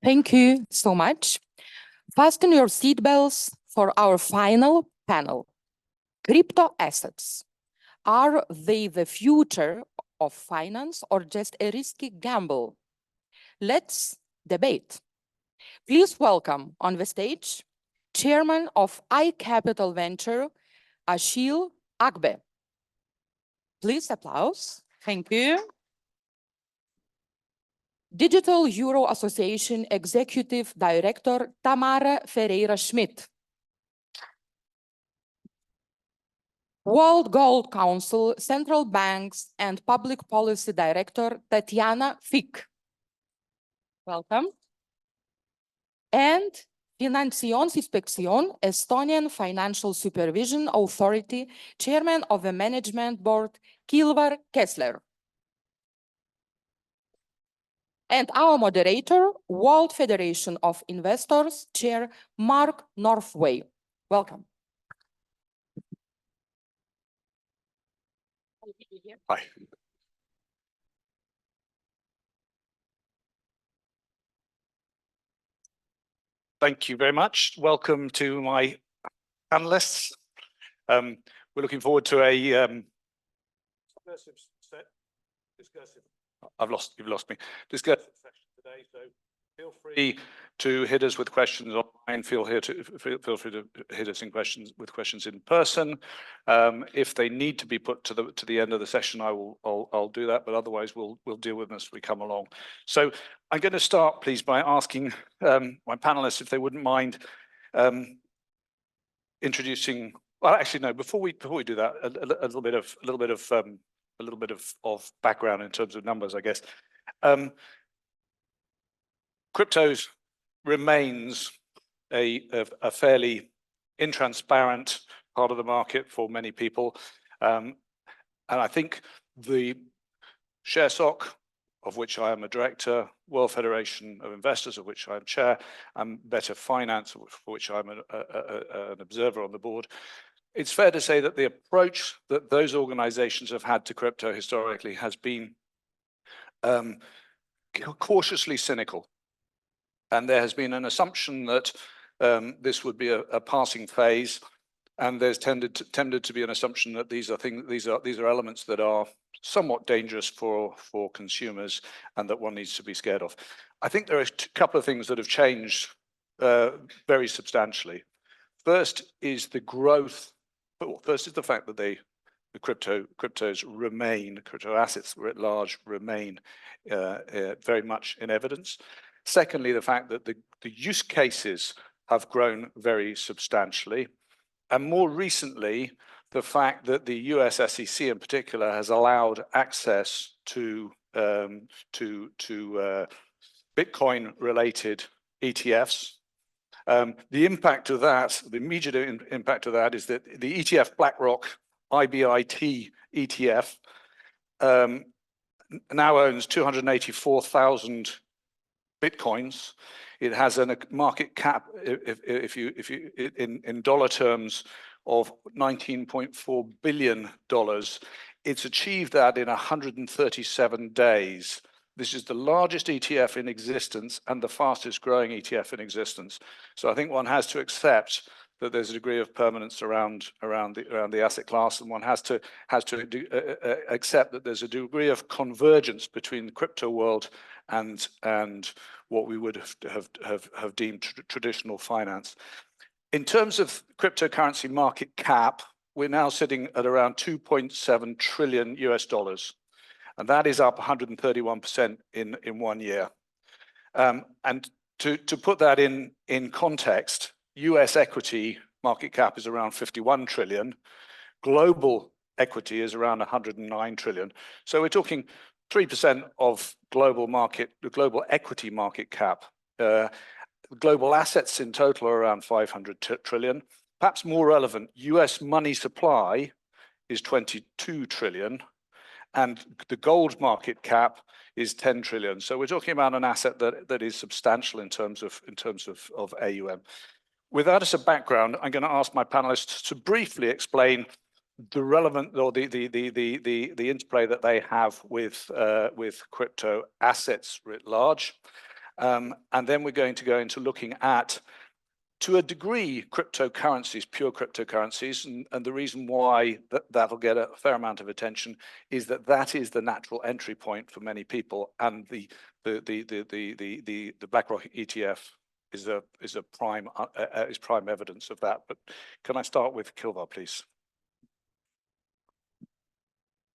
Thank you so much. Fasten your seatbelts for our final panel. Crypto assets. Are they the future of finance or just a risky gamble? Let's debate. Please welcome on the stage Chairman of iCapital Venture, Achille Agbe. Please applause. Thank you. Digital Euro Association Executive Director, Tamara Ferreira Schmidt. World Gold Council, Central Banks and Public Policy Director, Tatiana Fick. Welcome. And Finantsinspektsioon, Estonian Financial Supervision Authority, Chairman of the Management Board, Kilvar Kessler. And our moderator, World Federation of Investors, Chair Mark Northway. Welcome. Hi. Thank you very much. Welcome to my panelists. We're looking forward to a you've lost me. Discursive session today, so feel free to hit us with questions online. Feel free to hit us with questions in person. If they need to be put to the end of the session, I'll do that. But otherwise, we'll deal with them as we come along. So I'm going to start, please, by asking my panelists if they wouldn't mind introducing. Well, actually, no. Before we do that, a little bit of background in terms of numbers, I guess. Cryptos remains a fairly intransparent part of the market for many people. And I think the ShareSoc, of which I am a director, World Federation of Investors, of which I'm chair, and Better Finance, for which I'm an observer on the board. It's fair to say that the approach that those organizations have had to crypto historically has been cautiously cynical. And there has been an assumption that this would be a passing phase, and there's tended to be an assumption that these are elements that are somewhat dangerous for consumers and that one needs to be scared of. I think there are a couple of things that have changed very substantially. First is the growth. First is the fact that the cryptos remain, crypto assets writ large remain very much in evidence. Secondly, the fact that the use cases have grown very substantially. And more recently, the fact that the US SEC in particular has allowed access to Bitcoin-related ETFs. The impact of that, the immediate impact of that is that the ETF BlackRock IBIT ETF now owns 284,000 Bitcoins. It has a market cap, in dollar terms, of $19.4 billion. It's achieved that in 137 days. This is the largest ETF in existence and the fastest growing ETF in existence. So I think one has to accept that there's a degree of permanence around the asset class, and one has to accept that there's a degree of convergence between the crypto world and what we would have deemed traditional finance. In terms of cryptocurrency market cap, we're now sitting at around $2.7 trillion US dollars. And that is up 131% in 1 year. And to put that in context, US equity market cap is around 51 trillion. Global equity is around 109 trillion. So we're talking 3% of the global equity market cap. Global assets in total are around 500 trillion. Perhaps more relevant, US money supply is 22 trillion. And the gold market cap is 10 trillion. So we're talking about an asset that is substantial in terms of AUM. With that as a background, I'm going to ask my panelists to briefly explain the relevant or the interplay that they have with crypto assets writ large, And then we're going to go into looking at, to a degree, cryptocurrencies, pure cryptocurrencies, and the reason why that'll get a fair amount of attention is that that is the natural entry point for many people, and the BlackRock ETF is prime evidence of that. But can I start with Kilvar, please?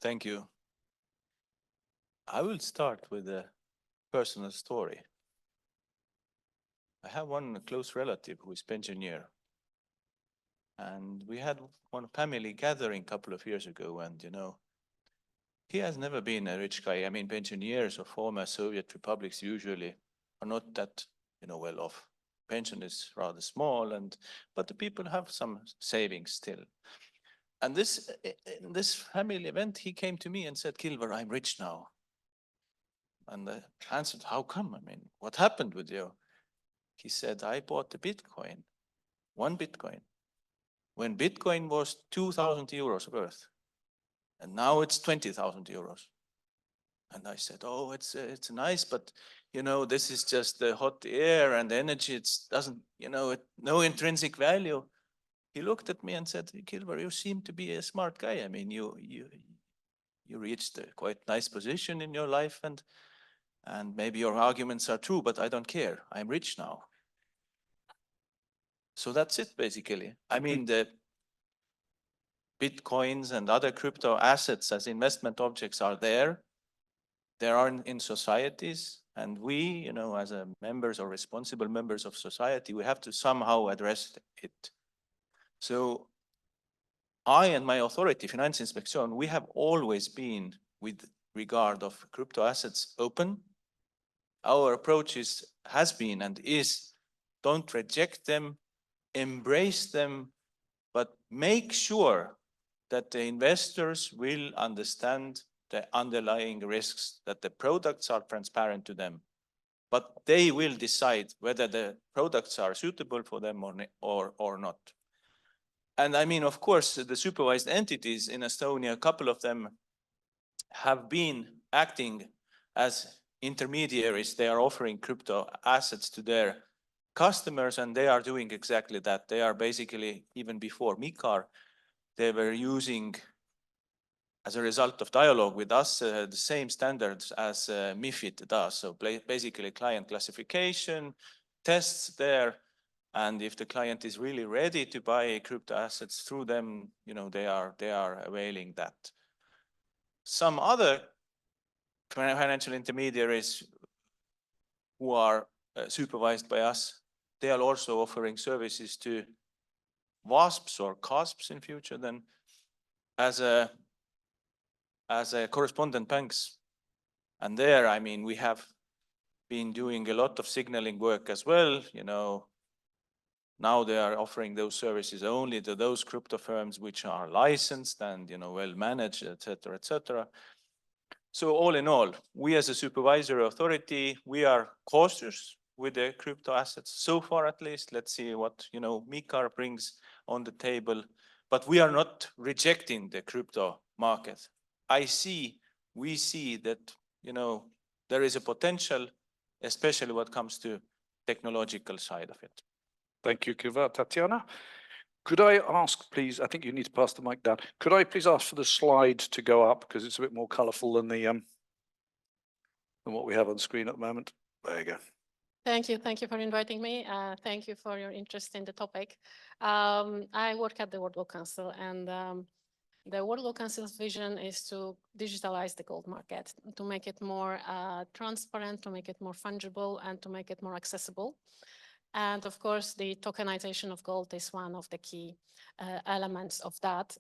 Thank you. I will start with a personal story. I have one close relative who is pensioner. And we had one family gathering a couple of years ago, and he has never been a rich guy. I mean, pensioners of former Soviet republics usually are not that well off. Pension is rather small, but the people have some savings still. And in this family event, he came to me and said, "Kilvar, I'm rich now." And I answered, "How come? I mean, what happened with you?" He said, "I bought a Bitcoin, one Bitcoin, when Bitcoin was 2,000 euros worth, and now it's 20,000 euros. And I said, "Oh, it's nice, but this is just the hot air and energy. It doesn't, no intrinsic value." He looked at me and said, "Kilvar, you seem to be a smart guy. I mean, you reached a quite nice position in your life, and maybe your arguments are true, but I don't care. I'm rich now." So that's it, basically. I mean, the Bitcoins and other crypto assets as investment objects are there. They are in societies, and we, as members or responsible members of society, we have to somehow address it. So I and my authority, Finantsinspektsioon, we have always been, with regard of crypto assets, open. Our approach has been and is, don't reject them, embrace them, but make sure that the investors will understand the underlying risks, that the products are transparent to them, but they will decide whether the products are suitable for them or not. And I mean, of course, the supervised entities in Estonia, a couple of them have been acting as intermediaries. They are offering crypto assets to their customers, and they are doing exactly that. They are basically, even before MiCAR, they were using, as a result of dialogue with us, the same standards as MiFID does. So basically client classification, tests there, and if the client is really ready to buy crypto assets through them, they are availing that. Some other financial intermediaries who are supervised by us, they are also offering services to WASPs or CASPs in future then as a correspondent banks. And there, I mean, we have been doing a lot of signaling work as well. Now they are offering those services only to those crypto firms which are licensed and well managed, etc., etc. So all in all, we as a supervisory authority, we are cautious with the crypto assets so far, at least. Let's see what MiCAR brings on the table, but we are not rejecting the crypto market. We see that there is a potential, especially what comes to technological side of it. Thank you, Kilvar. Tatiana, could I ask, please, I think you need to pass the mic down. Could I please ask for the slide to go up, because it's a bit more colorful than than what we have on screen at the moment. There you go. Thank you for inviting me. Thank you for your interest in the topic. I work at the World Gold Council, and the World Gold Council's vision is to digitalize the gold market, to make it more transparent, to make it more fungible, and to make it more accessible. And of course, the tokenization of gold is one of the key elements of that.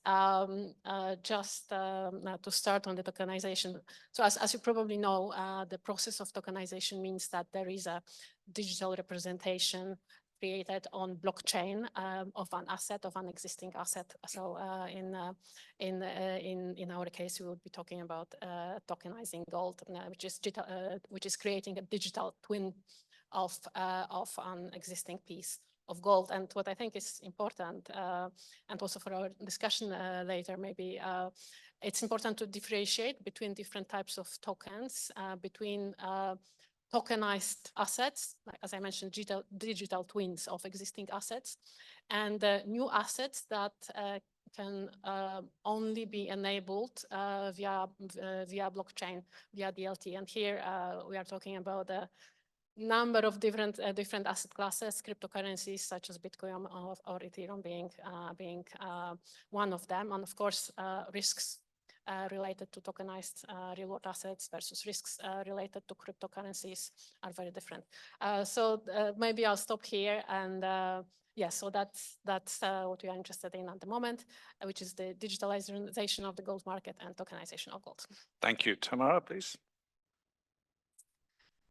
Just to start on the tokenization. So as you probably know, the process of tokenization means that there is a digital representation created on blockchain of an asset, of an existing asset. So in our case, we would be talking about tokenizing gold, which is creating a digital twin of an existing piece of gold. And what I think is important, and also for our discussion later, maybe it's important to differentiate between different types of tokens, between tokenized assets, like, as I mentioned, digital twins of existing assets, and new assets that can only be enabled via blockchain, via DLT. And here we are talking about a number of different asset classes, cryptocurrencies such as Bitcoin or Ethereum being one of them, and of course risks related to tokenized real-world assets versus risks related to cryptocurrencies are very different. So maybe I'll stop here, and yeah, so that's what we are interested in at the moment, which is the digitalization of the gold market and tokenization of gold. Thank you. Tamara, please.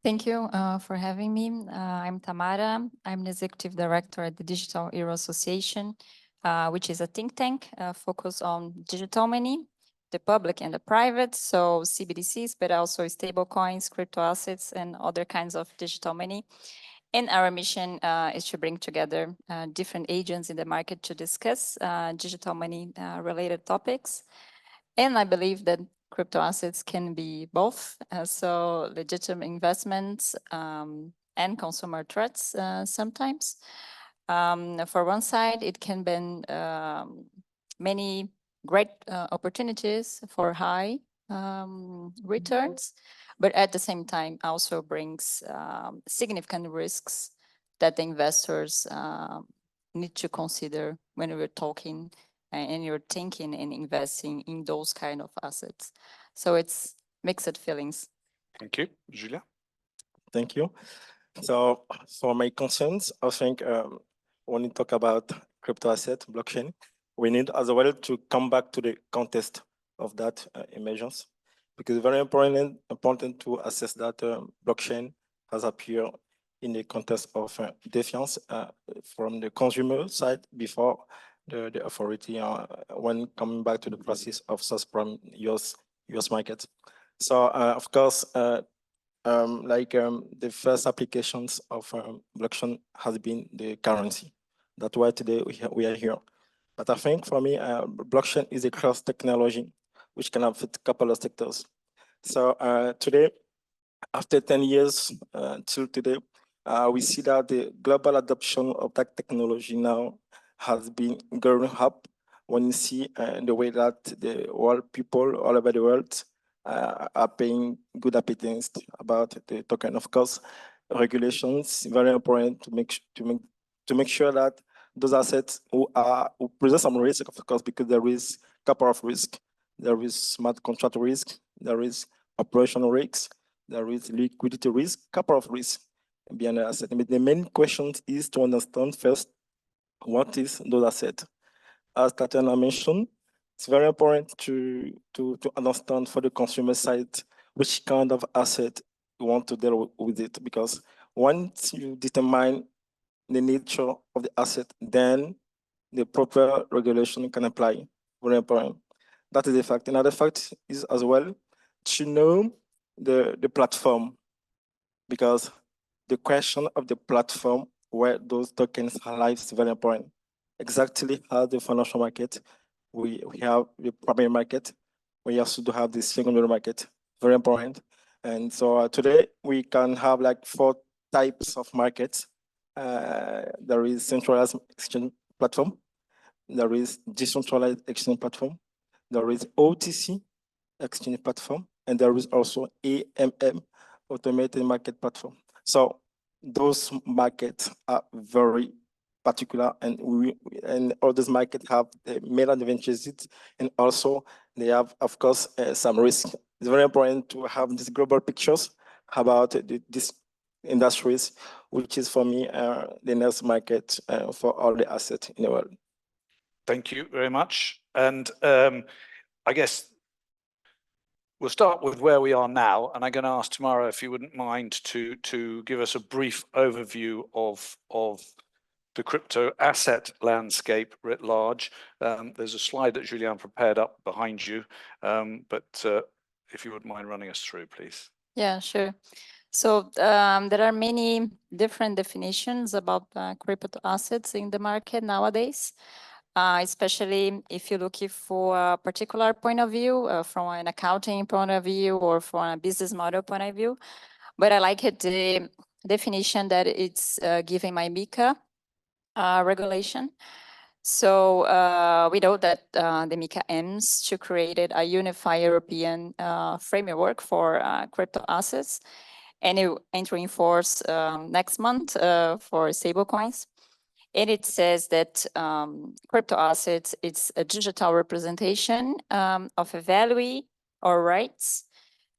Thank you for having me. I'm Tamara. I'm the Executive Director at the Digital Euro Association, which is a think tank focused on digital money, the public and the private, so CBDCs, but also stable coins, crypto assets, and other kinds of digital money. And our mission is to bring together different agents in the market to discuss digital money related topics. And I believe that crypto assets can be both, so legitimate investments and consumer threats sometimes. For one side, it can be many great opportunities for high returns, but at the same time also brings significant risks that the investors need to consider when we're talking and you're thinking and investing in those kind of assets. So it's mixed feelings. Thank you. Julia? Thank you. So for my concerns, I think when we talk about crypto asset, blockchain, we need as well to come back to the context of that emergence, because it's very important to assess that blockchain has appeared in the context of defiance from the consumer side before the authority when coming back to the process of subprime US market. So of course, the first applications of blockchain has been the currency. That's why today we are here. But I think for me, blockchain is a cross technology which can fit a couple of sectors. So today, after 10 years till today, we see that the global adoption of that technology now has been growing up. When you see the way that the world people all over the world are paying good appetite about the token. Of course, regulations very important to make sure that those assets who present some risk, of course, because there is a couple of risks. There is smart contract risk, there is operational risks, there is liquidity risk, couple of risks behind the asset. But the main question is to understand first, what is those assets? As Tatiana mentioned, it's very important to understand for the consumer side which kind of asset you want to deal with it, because once you determine the nature of the asset, then the proper regulation can apply. Very important. That is a fact. Another fact is as well to know the platform, because the question of the platform where those tokens are live is very important. Exactly as the financial market, we have the primary market, we also do have the secondary market, very important. And so today we can have like 4 types of markets. There is centralized exchange platform, there is decentralized exchange platform, there is OTC exchange platform, and there is also AMM, automated market platform. So those markets are very particular, and all those markets have the main advantages, and also they have, of course, some risk. It's very important to have these global pictures about these industries, which is for me the next market for all the assets in the world. Thank you very much. And I guess we'll start with where we are now, and I'm going to ask Tamara if you wouldn't mind to give us a brief overview of the crypto asset landscape writ large. There's a slide that Julien prepared up behind you, but if you wouldn't mind running us through, please. Yeah, sure. So there are many different definitions about crypto assets in the market nowadays, especially if you're looking for a particular point of view, from an accounting point of view or from a business model point of view. but I like it, the definition that it's given by MiCA regulation. So we know that the MiCA aims to create a unified European framework for crypto assets, and it entering in force next month for stablecoins. And it says that crypto assets, it's a digital representation of a value or rights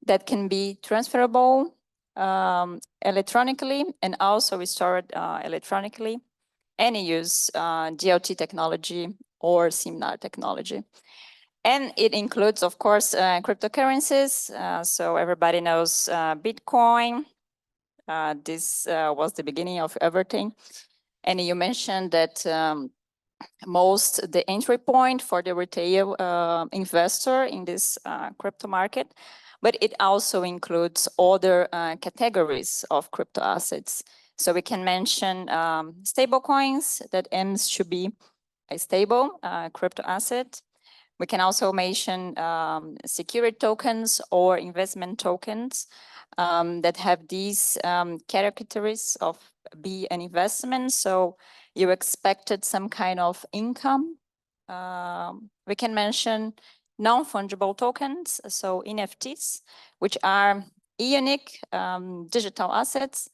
that can be transferable electronically and also stored electronically, and use DLT technology or similar technology. And it includes, of course, cryptocurrencies. So everybody knows Bitcoin. This was the beginning of everything. And you mentioned that the entry point for the retail investor in this crypto market, but it also includes other categories of crypto assets. So we can mention stable coins that aims to be a stable crypto asset. We can also mention security tokens or investment tokens that have these characteristics of be an investment. So you expected some kind of income. We can mention non-fungible tokens, so NFTs, which are unique digital assets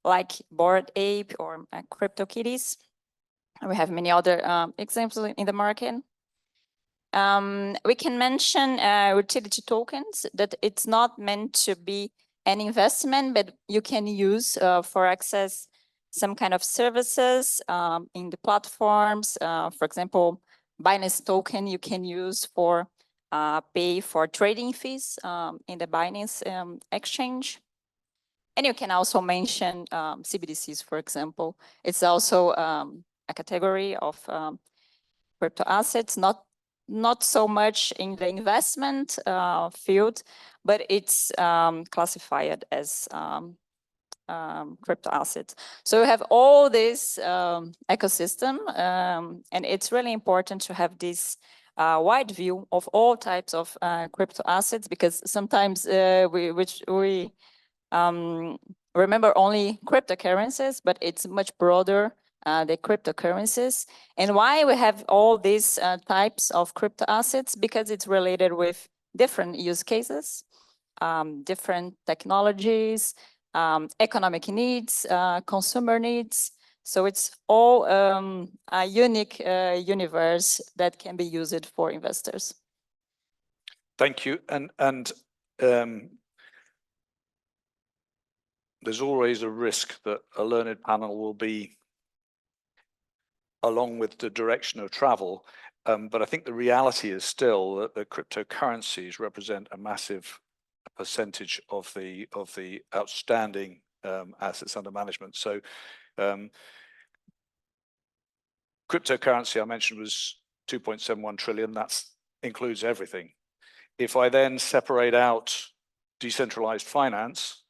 like Bored Ape or CryptoKitties. We have many other examples in the market. We can mention utility tokens that it's not meant to be an investment, but you can use for access some kind of services in the platforms. For example, Binance token you can use for pay for trading fees in the Binance exchange. And you can also mention CBDCs, for example. It's also a category of crypto assets, not so much in the investment field, but it's classified as crypto assets. So we have all this ecosystem, and it's really important to have this wide view of all types of crypto assets, because sometimes we remember only cryptocurrencies, but it's much broader, the cryptocurrencies. And why we have all these types of crypto assets? Because it's related with different use cases, different technologies, economic needs, consumer needs. So it's all a unique universe that can be used for investors. Thank you. And there's always a risk that a learned panel will be along with the direction of travel. But I think the reality is still that the cryptocurrencies represent a massive percentage of the outstanding assets under management. So cryptocurrency I mentioned was 2.71 trillion. That includes everything. If I then separate out decentralized finance,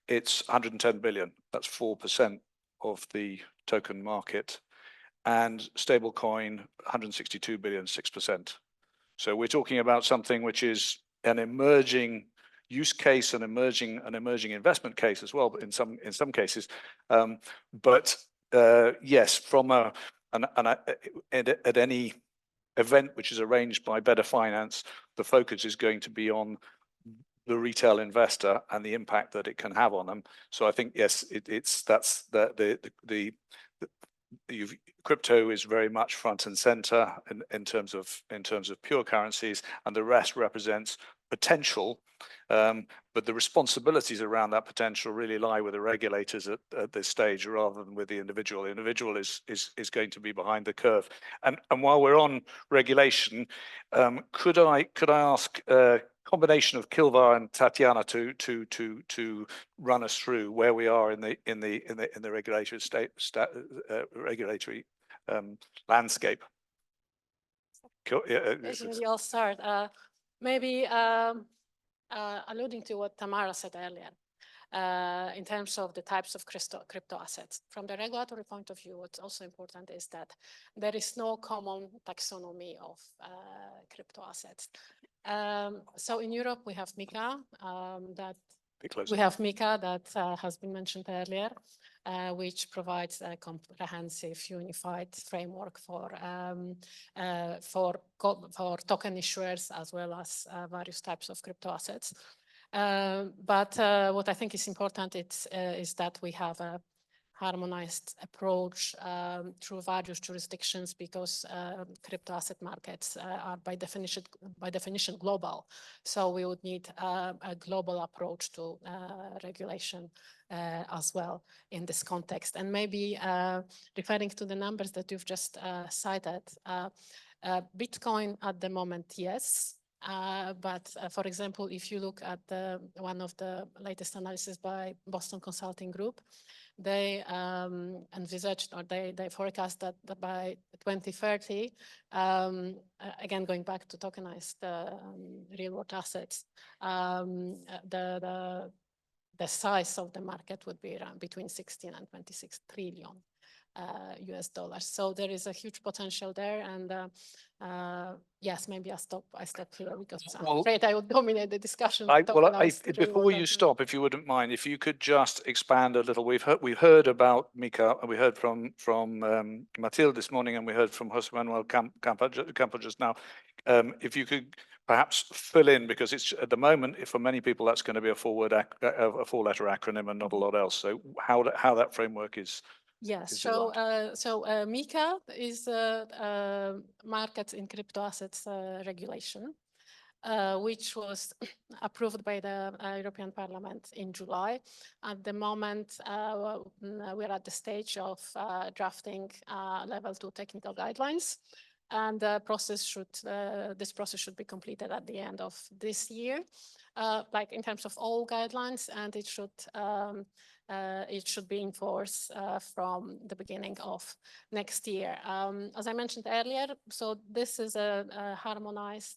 it's 110 billion. That's 4% of the token market. And stablecoin, 162 billion, 6%. So we're talking about something which is an emerging use case, an emerging investment case as well, but in some cases. Yes, from at any event which is arranged by Better Finance, the focus is going to be on the retail investor and the impact that it can have on them. So I think yes, that's crypto is very much front and center in terms of pure currencies, and the rest represents potential. But the responsibilities around that potential really lie with the regulators at this stage rather than with the individual. The individual is going to be behind the curve. And while we're on regulation, could I ask a combination of Kilvar and Tatiana to run us through where we are in the regulatory landscape? Maybe I'll start. Maybe alluding to what Tamara said earlier, in terms of the types of crypto assets. From the regulatory point of view, what's also important is that there is no common taxonomy of crypto assets. So in Europe, we have MiCA that bit closer. We have MiCA that has been mentioned earlier, which provides a comprehensive, unified framework for token issuers as well as various types of crypto assets. But what I think is important is that we have a harmonized approach through various jurisdictions, because crypto asset markets are by definition global. So we would need a global approach to regulation as well in this context. And maybe referring to the numbers that you've just cited, Bitcoin at the moment, yes. But for example, if you look at one of the latest analysis by Boston Consulting Group, they envisaged, or they forecast that by 2030, again going back to tokenized real world assets, the size of the market would be around between 16 and 26 trillion US dollars. So there is a huge potential there, and yes, maybe I stop here because I'm afraid I would dominate the discussion. Before you stop, if you wouldn't mind, if you could just expand a little. We've heard about MiCA, and we heard from Mathilde this morning, and we heard from Jose Manuel Campo just now. If you could perhaps fill in, because it's at the moment, for many people, that's going to be a four-letter acronym and not a lot else. So how that framework is. Yes, so MiCA is Markets in Crypto Assets Regulation, which was approved by the European Parliament in July. At the moment, we're at the stage of drafting level 2 technical guidelines, and this process should be completed at the end of this year, like in terms of all guidelines, and it should be in force from the beginning of next year. As I mentioned earlier, so this is this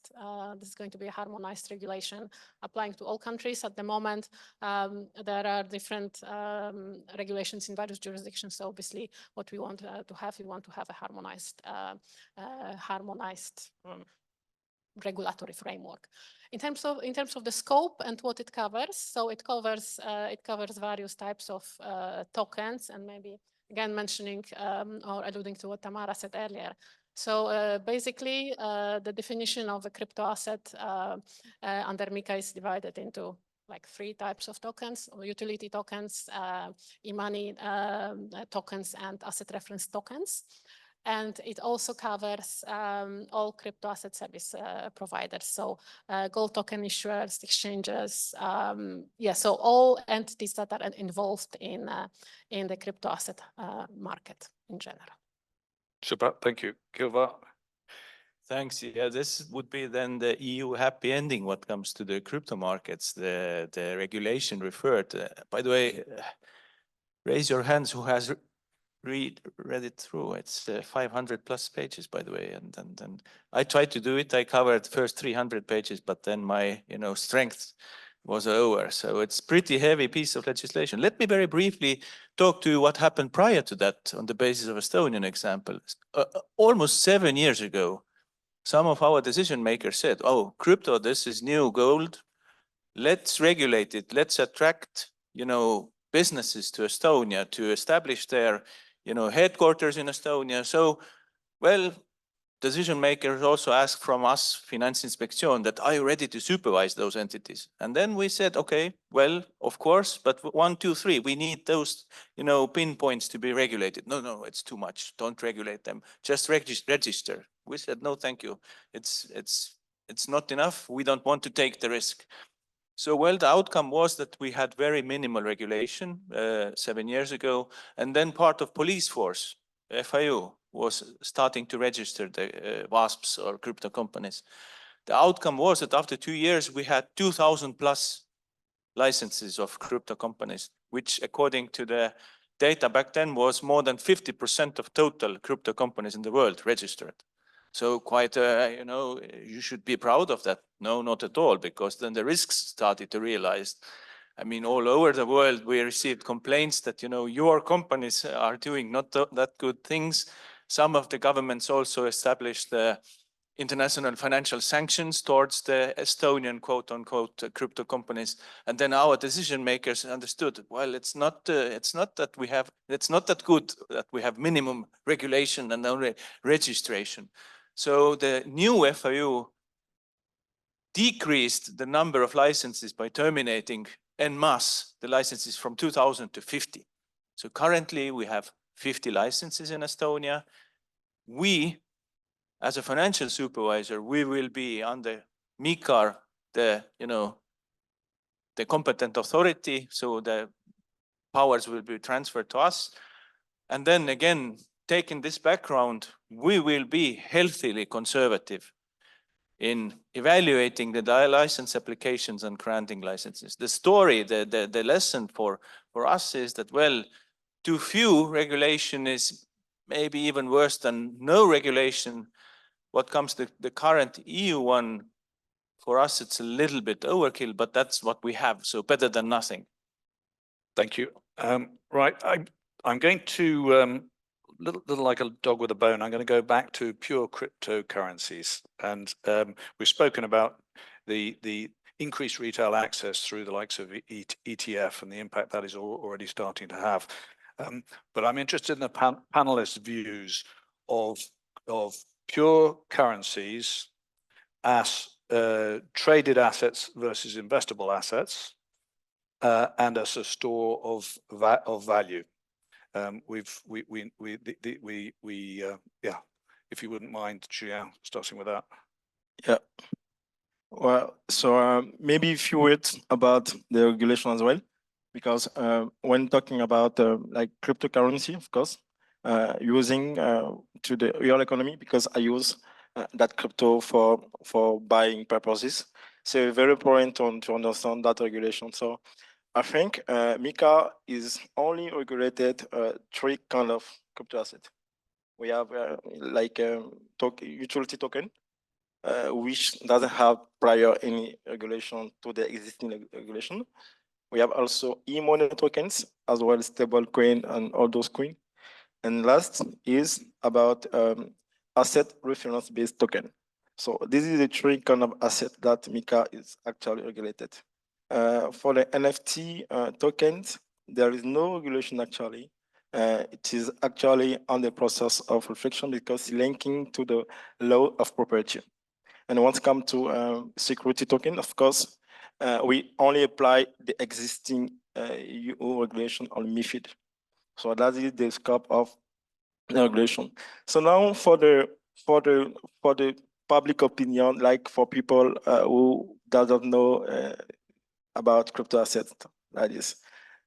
is going to be a harmonized regulation applying to all countries. At the moment, there are different regulations in various jurisdictions. So obviously, what we want we want to have a harmonized regulatory framework. In terms of the scope and what it covers, so it covers various types of tokens, and maybe again mentioning or alluding to what Tamara said earlier. So basically, the definition of a crypto asset under MiCA is divided into like 3 types of tokens: utility tokens, e-money tokens, and asset reference tokens. And it also covers all crypto asset service providers, so gold token issuers, exchanges, so all entities that are involved in the crypto asset market in general. Super, thank you. Kilvar? Thanks. Yeah, this would be then the EU happy ending what comes to the crypto markets, the regulation referred. By the way, raise your hands who has read it through. It's 500 plus pages, by the way, and I tried to do it. I covered the first 300 pages, but then my strength was over. So it's pretty heavy piece of legislation. Let me very briefly talk to you what happened prior to that on the basis of Estonian example. Almost 7 years ago, some of our decision makers said, "Oh, crypto, this is new gold. Let's regulate it. Let's attract, businesses to Estonia to establish their headquarters in Estonia." So, well, decision makers also asked from us, Finantsinspektsioon, that are you ready to supervise those entities? And then we said, okay, well, of course, but 1, 2, 3, we need those, pinpoints to be regulated. No, it's too much. Don't regulate them. Just register. We said, no, thank you. It's not enough. We don't want to take the risk. So, well, the outcome was that we had very minimal regulation 7 years ago, and then part of police force, FIU, was starting to register the WASPs or crypto companies. The outcome was that after 2 years, we had 2,000 plus licenses of crypto companies, which according to the data back then was more than 50% of total crypto companies in the world registered. So quite, you should be proud of that. No, not at all, because then the risks started to realize. I mean, all over the world, we received complaints that, your companies are doing not that good things. Some of the governments also established international financial sanctions towards the Estonian quote-unquote crypto companies, and then our decision makers understood, well, it's not that good that we have minimum regulation and only registration. So the new FIU decreased the number of licenses by terminating en masse the licenses from 2,000 to 50. So currently we have 50 licenses in Estonia. We, as a financial supervisor, we will be under MiCAR, the competent authority, so the powers will be transferred to us. And then again, taking this background, we will be healthily conservative in evaluating the license applications and granting licenses. The story, the lesson for us is that, well, too few regulation is maybe even worse than no regulation. What comes to the current EU one, for us, it's a little bit overkill, but that's what we have, so better than nothing. Thank you. Right, I'm going to, little like a dog with a bone, I'm going to go back to pure cryptocurrencies. And we've spoken about the increased retail access through the likes of ETF and the impact that is already starting to have. But I'm interested in the panelists' views of pure currencies as traded assets versus investable assets, and as a store of value. Yeah, if you wouldn't mind, Achille, starting with that. Yeah. Well, so maybe a few words about the regulation as well, because when talking about like cryptocurrency, of course, using to the real economy, because I use that crypto for buying purposes. So very important to understand that regulation. So I think MiCA is only regulated 3 kind of crypto asset. We have like utility token, which doesn't have prior any regulation to the existing regulation. We have also e-money tokens as well as stable coin and all those coins. And last is about asset reference based token. So this is the 3 kind of asset that MiCA is actually regulated. For the NFT tokens, there is no regulation actually. It is actually on the process of reflection because linking to the law of property. And once come to security token, of course, we only apply the existing EU regulation on MiFID. So that is the scope of the regulation. So now for the public opinion, like for people who doesn't know about crypto assets, that is,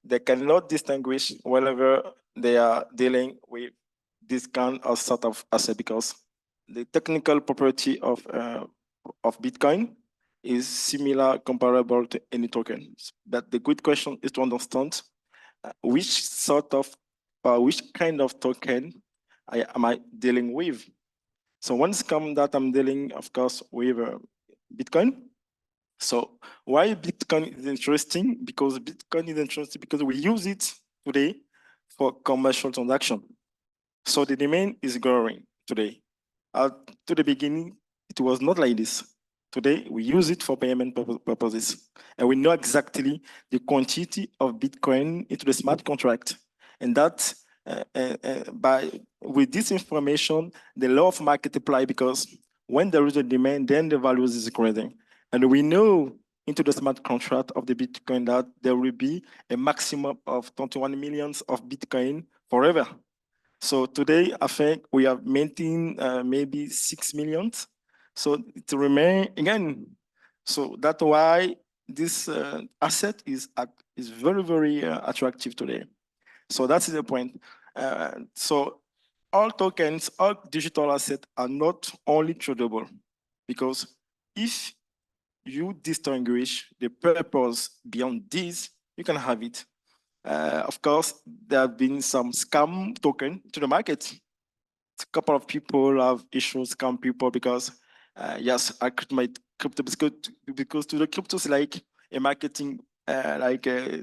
they cannot distinguish whenever they are dealing with this kind of sort of asset because the technical property of Bitcoin is similar, comparable to any token. But the good question is to understand which sort of, which kind of token am I dealing with. So once come that I'm dealing, of course, with Bitcoin. So why Bitcoin is interesting? Because Bitcoin is interesting because we use it today for commercial transaction. So the demand is growing today. To the beginning, it was not like this. Today, we use it for payment purposes. And we know exactly the quantity of Bitcoin into the smart contract. And that, with this information, the law of market apply because when there is a demand, then the values is increasing. And we know into the smart contract of the Bitcoin that there will be a maximum of 21 millions of Bitcoin forever. So today, I think we have maintained maybe 6 millions. So it remain again. So that's why this asset is very, very attractive today. So that's the point. So all tokens, all digital assets are not only tradable, because if you distinguish the purpose beyond this, you can have it. Of course, there have been some scam token to the market. A couple of people have issued scam people because, yes, I could make crypto because to the cryptos like a marketing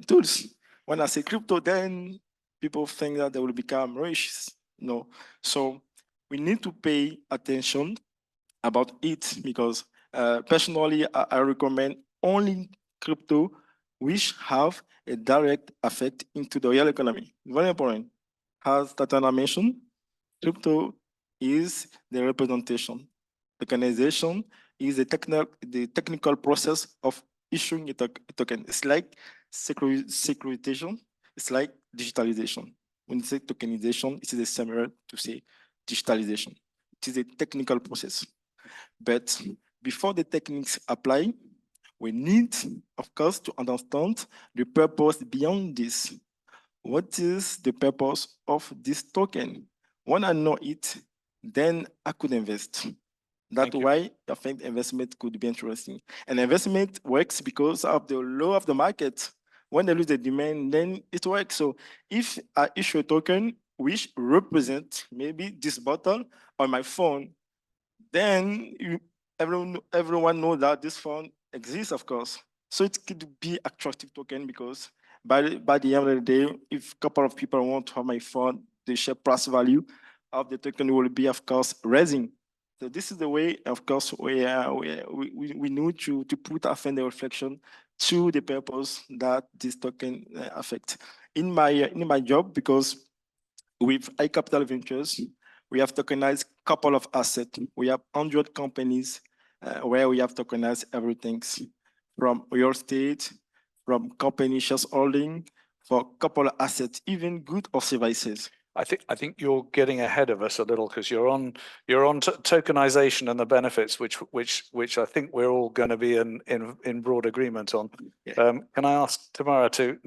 tools. When I say crypto, then people think that they will become rich. No, so we need to pay attention about it because personally, I recommend only crypto which have a direct effect into the real economy. Very important. As Tatiana mentioned, crypto is the representation. Tokenization is the technical process of issuing a token. It's like securitization. It's like digitalization. When you say tokenization, it is similar to say digitalization. It is a technical process. But before the techniques apply, we need, of course, to understand the purpose beyond this. What is the purpose of this token? When I know it, then I could invest. That's why I think investment could be interesting. And investment works because of the law of the market. When they lose the demand, then it works. So if I issue a token which represents maybe this bottle on my phone, then everyone knows that this phone exists, of course. So it could be attractive token because by the end of the day, if a couple of people want to have my phone, the share price value of the token will be, of course, rising. So this is the way, of course, we need to put a the reflection to the purpose that this token affects. In my job, because with iCapital Ventures, we have tokenized a couple of assets. We have 100 companies where we have tokenized everything from real estate, from company shares holding, for a couple of assets, even goods or services. I think you're getting ahead of us a little because you're on tokenization and the benefits, which I think we're all going to be in broad agreement on. Yeah. Can I ask Tamara to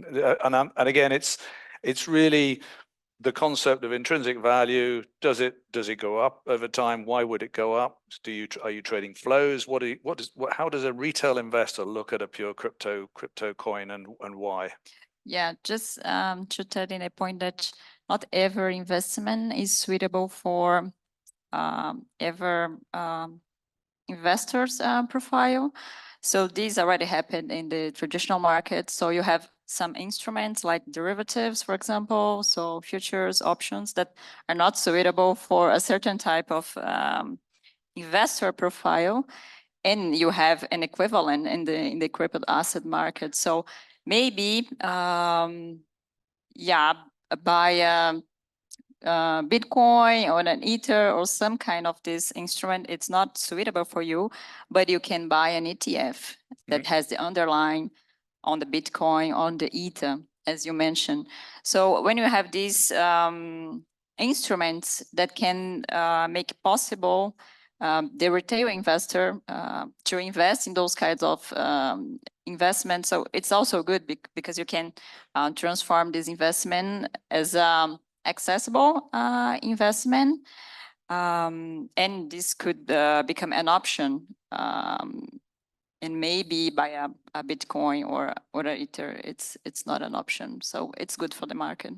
and again, it's really the concept of intrinsic value. Does it go up over time? Why would it go up? Are you trading flows? How does a retail investor look at a pure crypto coin and why? Yeah, just to tell in a point that not every investment is suitable for every investor's profile. So these already happened in the traditional market. So you have some instruments like derivatives, for example, so futures, options that are not suitable for a certain type of investor profile. And you have an equivalent in the crypto asset market. So maybe, yeah, buy Bitcoin or an Ether or some kind of this instrument. It's not suitable for you, but you can buy an ETF that has the underlying on the Bitcoin, on the Ether, as you mentioned. So when you have these instruments that can make it possible the retail investor to invest in those kinds of investments. So it's also good because you can transform this investment as accessible investment, and this could become an option, and maybe buy a Bitcoin or an Ether. It's not an option, so it's good for the market.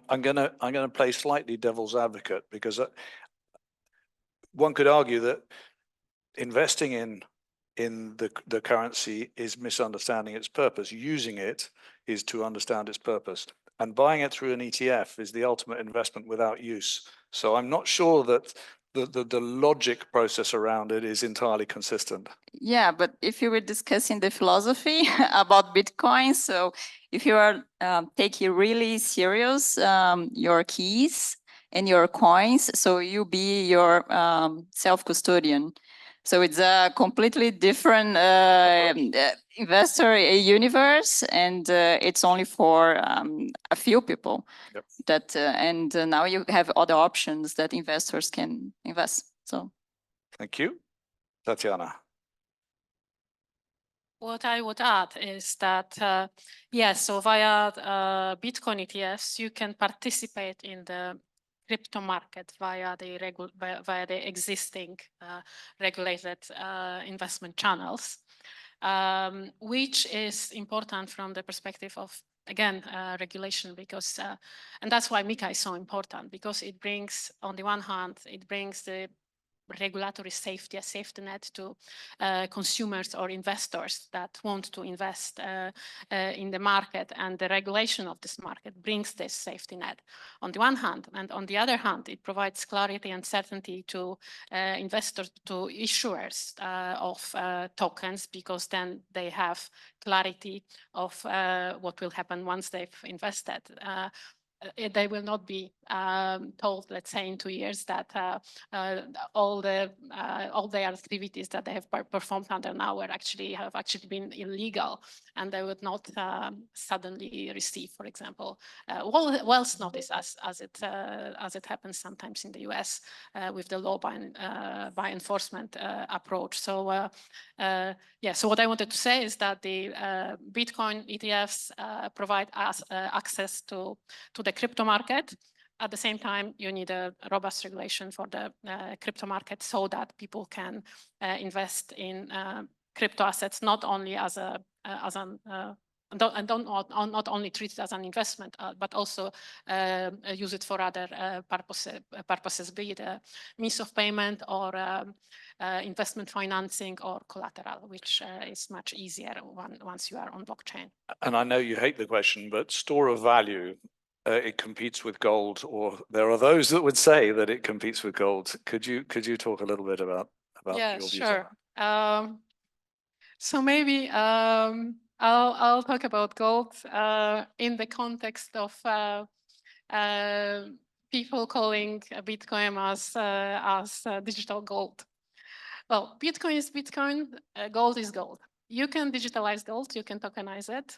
I'm gonna play slightly devil's advocate because one could argue that investing in the currency is misunderstanding its purpose. Using it is to understand its purpose. And buying it through an ETF is the ultimate investment without use. So I'm not sure that the logic process around it is entirely consistent. Yeah, but if you were discussing the philosophy about Bitcoin, so if you are taking really serious your keys and your coins, so you be your self-custodian. So it's a completely different investor universe, and it's only for a few people. Yep. That and now you have other options that investors can invest. So, thank you, Tatiana. What I would add is that yes, so via Bitcoin ETFs, you can participate in the crypto market via the existing regulated investment channels, which is important from the perspective of, again, regulation, because and that's why MiCA is so important, because it brings, on the one hand, it brings the regulatory safety, a safety net to consumers or investors that want to invest in the market, and the regulation of this market brings this safety net on the one hand, and on the other hand, it provides clarity and certainty to investors, to issuers of tokens, because then they have clarity of what will happen once they've invested. They will not be told, let's say, in 2 years that all their activities that they have performed under now have actually been illegal, and they would not suddenly receive, for example, wealth notice as it happens sometimes in the US with the law by enforcement approach. So yeah, so what I wanted to say is that the Bitcoin ETFs provide us access to the crypto market. At the same time, you need a robust regulation for the crypto market so that people can invest in crypto assets, not only as not only treat it as an investment, but also use it for other purposes, be it a means of payment or investment financing or collateral, which is much easier once you are on blockchain. And I know you hate the question, but store of value, it competes with gold, or there are those that would say that it competes with gold. Could you talk a little bit about your views on that? So maybe I'll talk about gold in the context of people calling Bitcoin as digital gold. Well, Bitcoin is Bitcoin, gold is gold. You can digitalize gold, you can tokenize it.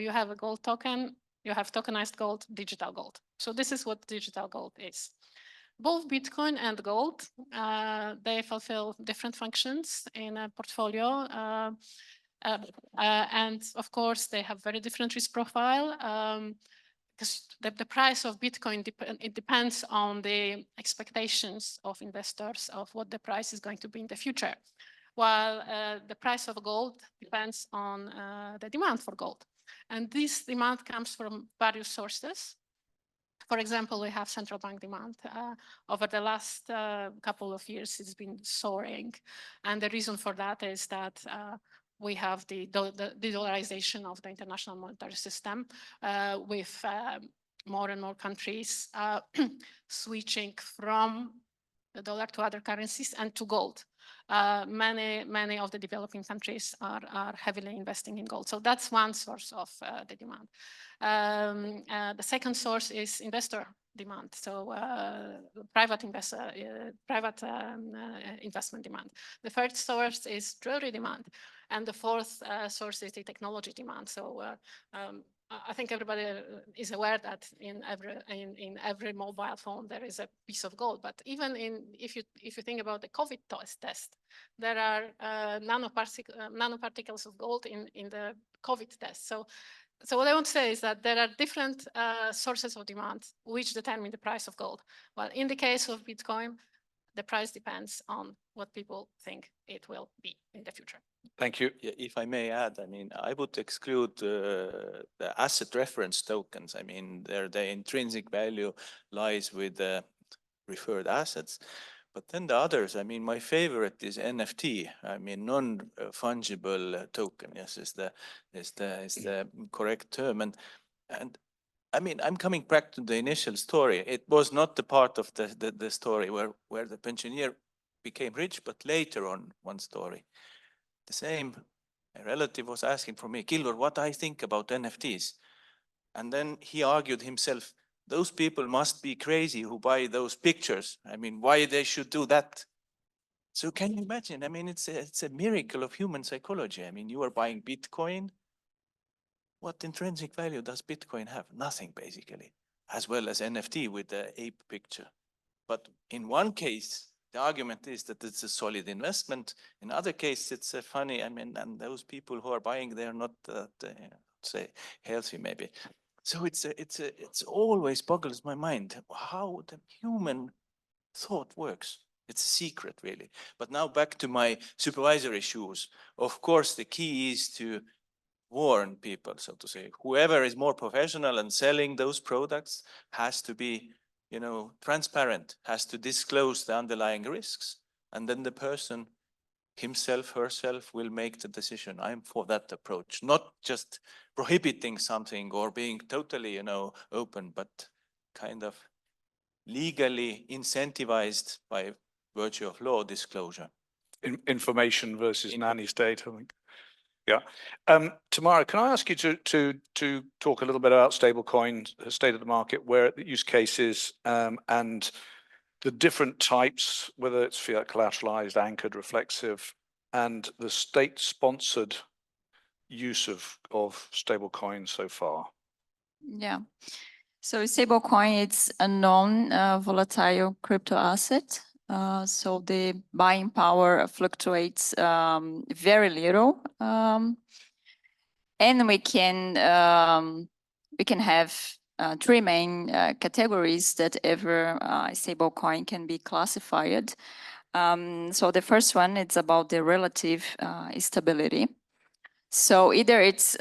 You have a gold token, you have tokenized gold, digital gold. So this is what digital gold is. Both Bitcoin and gold, they fulfill different functions in a portfolio. And of course, they have very different risk profile. Because the price of Bitcoin, it depends on the expectations of investors of what the price is going to be in the future. While the price of gold depends on the demand for gold. And this demand comes from various sources. For example, we have central bank demand. Over the last couple of years, it's been soaring. And the reason for that is that we have the dollarization of the international monetary system with more and more countries switching from the dollar to other currencies and to gold. Many of the developing countries are heavily investing in gold. So that's one source of the demand. The second source is investor demand. So private investment demand. The third source is jewelry demand. And the fourth source is the technology demand. So I think everybody is aware that in every mobile phone there is a piece of gold. But even if you think about the COVID test, there are nanoparticles of gold in the COVID test. So what I want to say is that there are different sources of demand which determine the price of gold. Well, in the case of Bitcoin, the price depends on what people think it will be in the future. Thank you. Yeah, if I may add, I mean, I would exclude the asset reference tokens. I mean, the intrinsic value lies with the referred assets. But then the others, I mean, my favorite is NFT. I mean, non-fungible token. Yes, is the correct term. And I mean, I'm coming back to the initial story. It was not the part of the story where the pensioner became rich, but later on one story. The same, a relative was asking for me, Kilvar, what I think about NFTs. And then he argued himself, those people must be crazy who buy those pictures. I mean, why they should do that? So can you imagine? I mean, it's a miracle of human psychology. I mean, you are buying Bitcoin. What intrinsic value does Bitcoin have? Nothing, basically, as well as NFT with the ape picture. But in one case, the argument is that it's a solid investment. In other cases, it's a funny, I mean, and those people who are buying, they're not, say, healthy maybe. So it's always boggles my mind how the human thought works. It's a secret, really. But now back to my supervisory shoes. Of course, the key is to warn people, so to say. Whoever is more professional and selling those products has to be, transparent, has to disclose the underlying risks. and then the person himself, herself will make the decision. I'm for that approach, not just prohibiting something or being totally, open, but kind of legally incentivized by virtue of law disclosure. Information versus nanny state, I think. Yeah. Tamara, can I ask you to talk a little bit about stablecoin, state of the market, where the use cases, and the different types, whether it's fiat collateralized, anchored, reflexive, and the state-sponsored use of stablecoin so far? Yeah. So stablecoin, it's a non-volatile crypto asset. So the buying power fluctuates very little. And we can have three main categories that every stablecoin can be classified. So the first one, it's about the relative stability. So either it's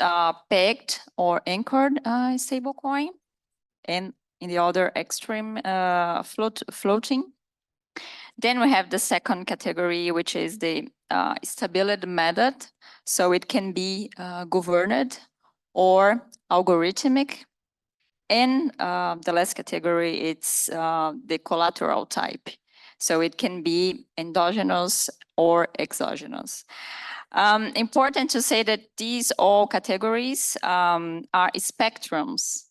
pegged or anchored stablecoin, and in the other extreme, floating. Then we have the second category, which is the stability method. So it can be governed or algorithmic. And the last category, it's the collateral type. So it can be endogenous or exogenous. Important to say that these all categories are spectrums.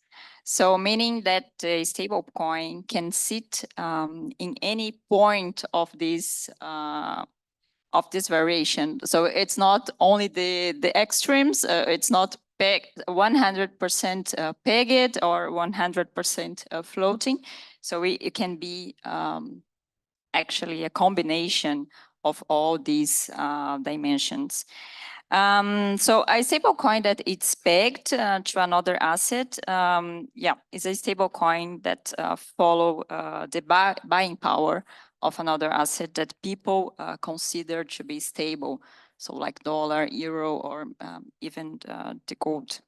So meaning that the stablecoin can sit in any point of this variation. So it's not only the extremes. It's not 100% pegged or 100% floating. So it can be actually a combination of all these dimensions. So a stablecoin that it's pegged to another asset, is a stablecoin that follow the buying power of another asset that people consider to be stable. So like dollar, euro, or even the gold.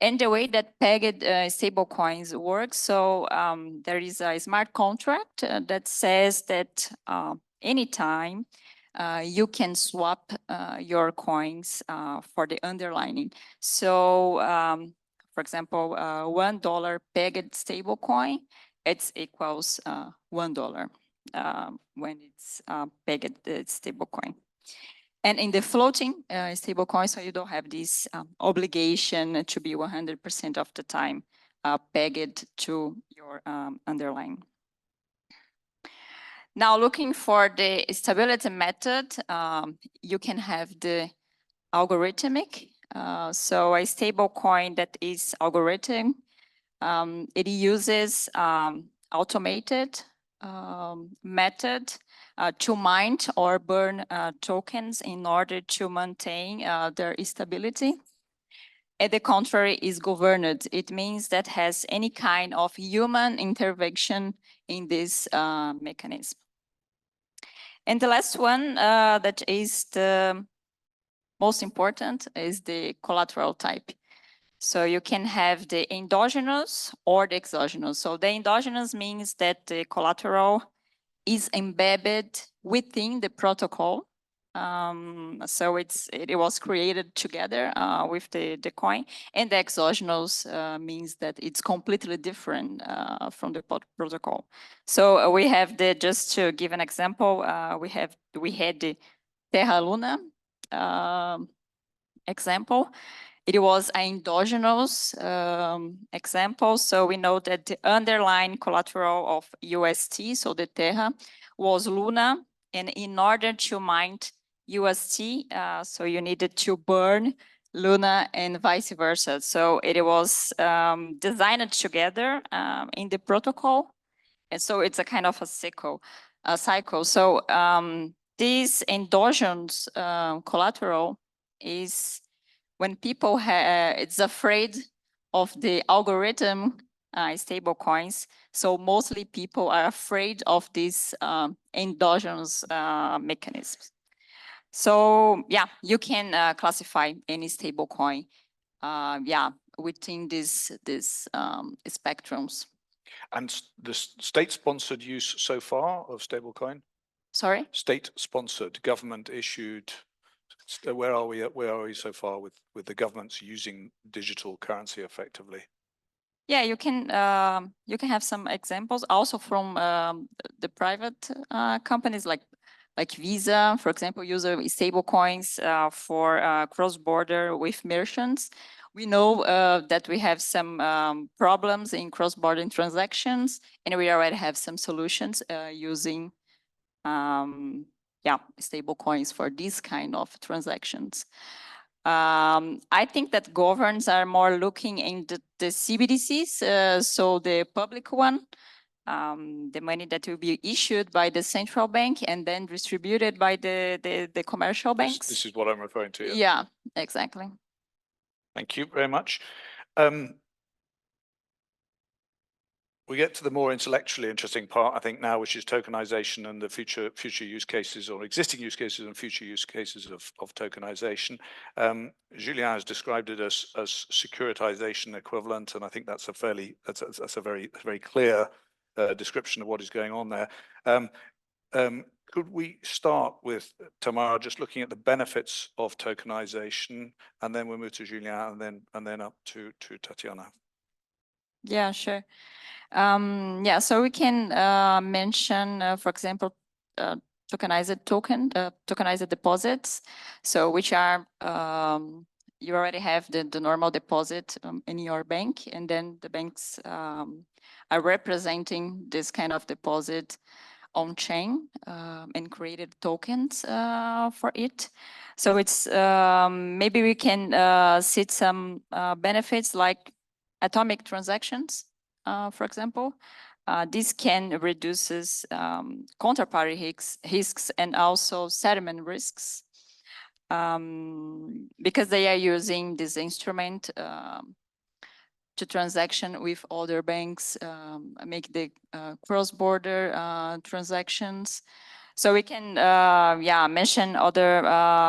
And the way that pegged stablecoins work, so there is a smart contract that says that anytime you can swap your coins for the underlying. So, for example, $1 pegged stablecoin, it equals $1 when it's pegged stablecoin. And in the floating stablecoin, so you don't have this obligation to be 100% of the time pegged to your underlying. Now, looking for the stability method, you can have the algorithmic. So a stablecoin that is algorithm, it uses automated method to mine or burn tokens in order to maintain their stability. And the contrary is governed. It means that has any kind of human intervention in this mechanism. And the last one that is the most important is the collateral type. So you can have the endogenous or the exogenous. So the endogenous means that the collateral is embedded within the protocol. So it was created together with the coin. And the exogenous means that it's completely different from the protocol. So we have just to give an example, we had the Terra Luna example. It was an endogenous example. So we know that the underlying collateral of UST, so the Terra, was Luna. And in order to mine UST, so you needed to burn Luna and vice versa. So it was designed together in the protocol. And so it's a kind of a cycle. So this endogenous collateral is when people it's afraid of the algorithm stable coins. So mostly people are afraid of these endogenous mechanisms. So yeah, you can classify any stable coin within these spectrums. And the state-sponsored use so far of stablecoin? Sorry? State-sponsored, government-issued. Where are we so far with the governments using digital currency effectively? Yeah, you can have some examples also from the private companies like Visa, for example, use stable coins for cross-border with merchants. We know that we have some problems in cross-border transactions, and we already have some solutions using stable coins for these kind of transactions. I think that governments are more looking in the CBDCs, so the public one, the money that will be issued by the central bank and then distributed by the commercial banks. This is what I'm referring to. Yeah, exactly. Thank you very much. We get to the more intellectually interesting part, I think, now, which is tokenization and the future use cases, or existing use cases and future use cases of tokenization. Julien has described it as securitization equivalent, and I think that's a very clear description of what is going on there. Could we start with Tamara, just looking at the benefits of tokenization, and then we'll move to Julien, and then up to Tatiana. Yeah, sure. So we can mention, for example, tokenized deposits. So which are, you already have the normal deposit in your bank, and then the banks are representing this kind of deposit on chain and created tokens for it. So it's maybe we can see some benefits like atomic transactions. For example, this can reduces counterparty risks and also settlement risks because they are using this instrument to transaction with other banks, make the cross-border transactions. So we can mention other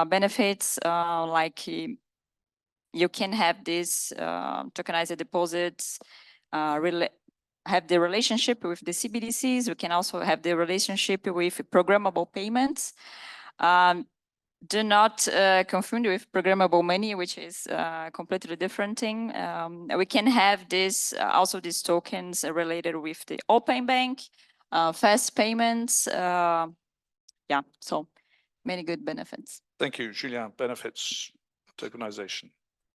benefits like you can have these tokenized deposits have the relationship with the CBDCs. We can also have the relationship with programmable payments. Do not confuse with programmable money, which is a completely different thing. We can have this also these tokens related with the open bank, fast payments. So many good benefits. Thank you, Julien. Benefits tokenization.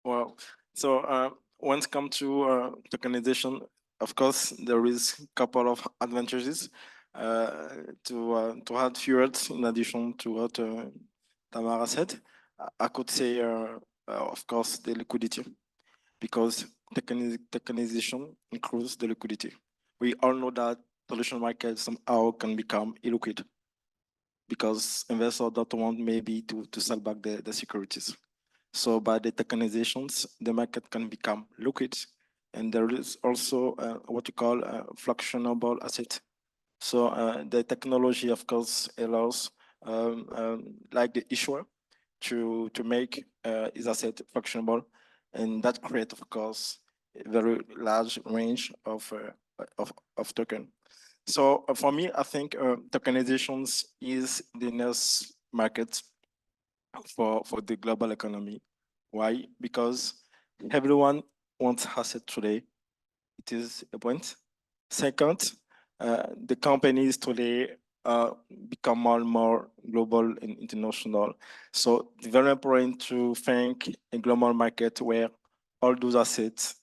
Well, so when it comes to tokenization, of course, there is a couple of advantages to add fuels in addition to what Tamara said. I could say, of course, the liquidity, because tokenization increases the liquidity. We all know that traditional markets somehow can become illiquid because investors don't want maybe to sell back the securities. So by the tokenizations, the market can become liquid, and there is also what you call a fractionable asset. So the technology, of course, allows like the issuer to make his asset fractionable, and that creates, of course, a very large range of token. So for me, I think tokenizations is the next market for the global economy. Why? Because everyone wants asset today. It is a point. Second, the companies today become more and more global and international. So it's very important to think a global market where all those assets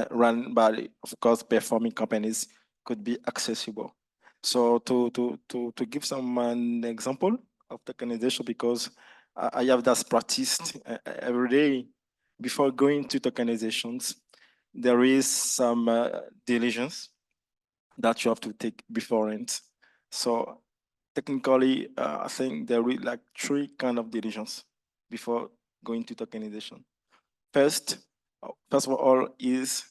run by, of course, performing companies could be accessible. So to give some an example of tokenization, because I have that practiced every day before going to tokenizations, there is some diligence that you have to take beforehand. So technically, I think there are like 3 kinds of diligence before going to tokenization. First of all is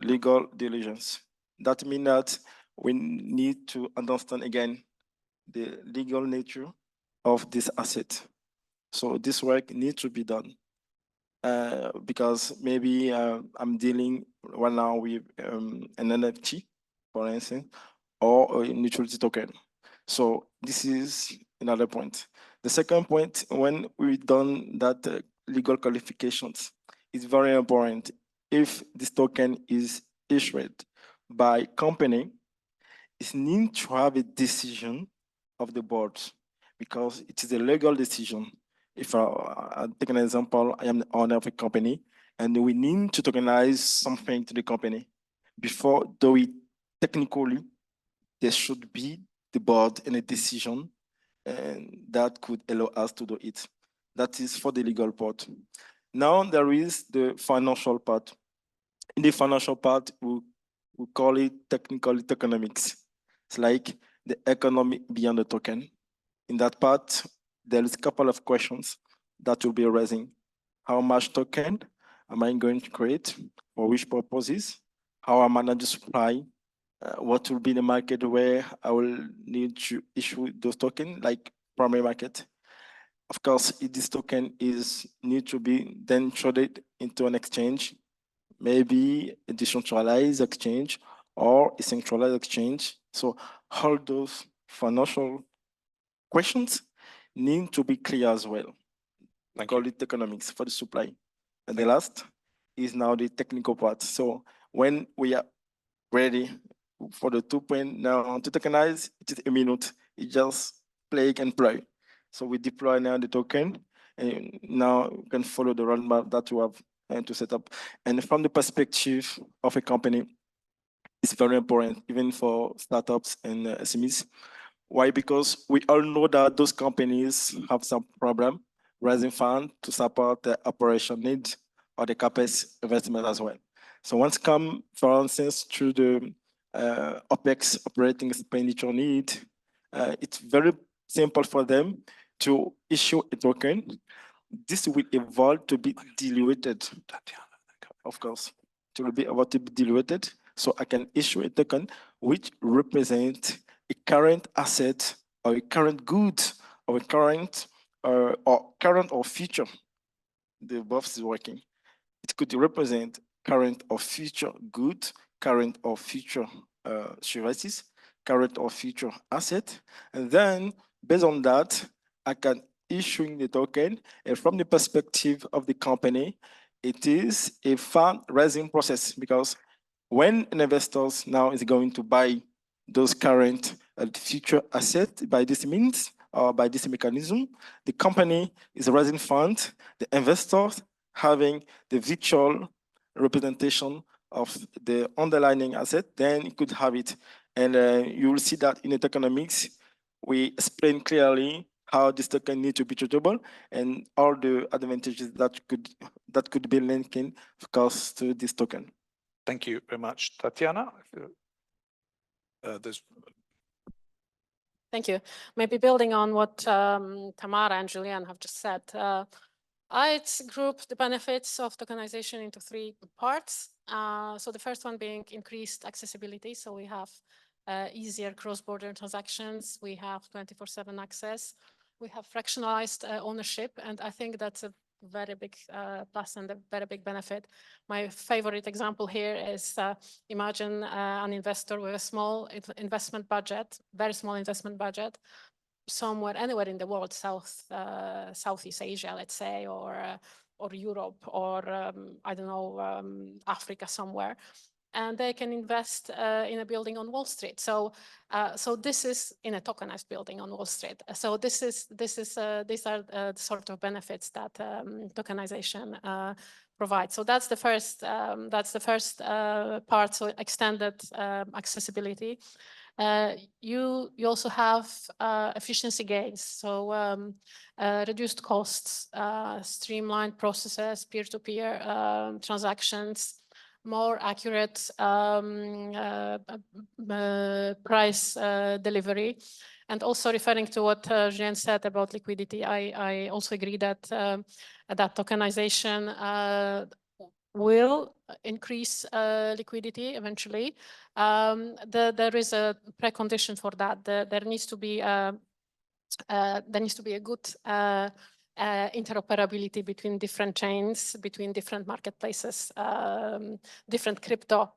legal diligence. That means that we need to understand again the legal nature of this asset. So this work needs to be done because maybe I'm dealing right now with an NFT, for instance, or a neutrality token. So this is another point. The second point, when we've done that legal qualifications, it's very important. If this token is issued by company, it needs to have a decision of the board because it is a legal decision. If I take an example, I am the owner of a company and we need to tokenize something to the company. Before doing it technically, there should be the board and a decision and that could allow us to do it. That is for the legal part. Now there is the financial part. In the financial part, we call it technical economics. It's like the economy beyond the token. In that part, there is a couple of questions that will be raising. How much token am I going to create? For which purposes? How am I manage supply? What will be the market where I will need to issue those tokens, like primary market? Of course, if this token need to be then traded into an exchange, maybe a decentralized exchange or a centralized exchange. So all those financial questions need to be clear as well. I call it economics for the supply. And the last is now the technical part. So when we are ready for the 2.0 now to tokenize, it is a minute. It just play and play. So we deploy now the token, and now we can follow the roadmap that we have and to set up. And from the perspective of a company, it's very important, even for startups and SMEs. Why? Because we all know that those companies have some problem raising funds to support the operation needs or the CapEx investment as well. So once come, for instance, through the OPEX operating expenditure need, it's very simple for them to issue a token. This will evolve to be diluted, of course, to be able to be diluted. So I can issue a token which represents a current asset or a current good or a current or future. The both is working. It could represent current or future good, current or future services, current or future asset. And then based on that, I can issue the token. And from the perspective of the company, it is a fundraising process because when an investor now is going to buy those current and future assets by this means or by this mechanism, the company is raising funds, the investors having the virtual representation of the underlying asset, then you could have it. And you will see that in the tokenomics, we explain clearly how this token needs to be tradable and all the advantages that could be linking, of course, to this token. Thank you very much, Tatiana. Thank you. Maybe building on what Tamara and Julian have just said, I'd group the benefits of tokenization into three parts. So the first one being increased accessibility. So we have easier cross-border transactions. We have 24/7 access. We have fractionalized ownership. And I think that's a very big plus and a very big benefit. My favorite example here is imagine an investor with a small investment budget, very small investment budget, somewhere, anywhere in the world, Southeast Asia, let's say, or Europe, or I don't know, Africa somewhere, and they can invest in a building on Wall Street. So this is in a tokenized building on Wall Street. So these are the sort of benefits that tokenization provides. So that's the first part. So extended accessibility. You also have efficiency gains, so reduced costs, streamlined processes, peer-to-peer transactions, more accurate price delivery. And also referring to what Julien said about liquidity, I also agree that that tokenization will increase liquidity eventually. There is a precondition for that. There needs to be a good interoperability between different chains, between different marketplaces, different crypto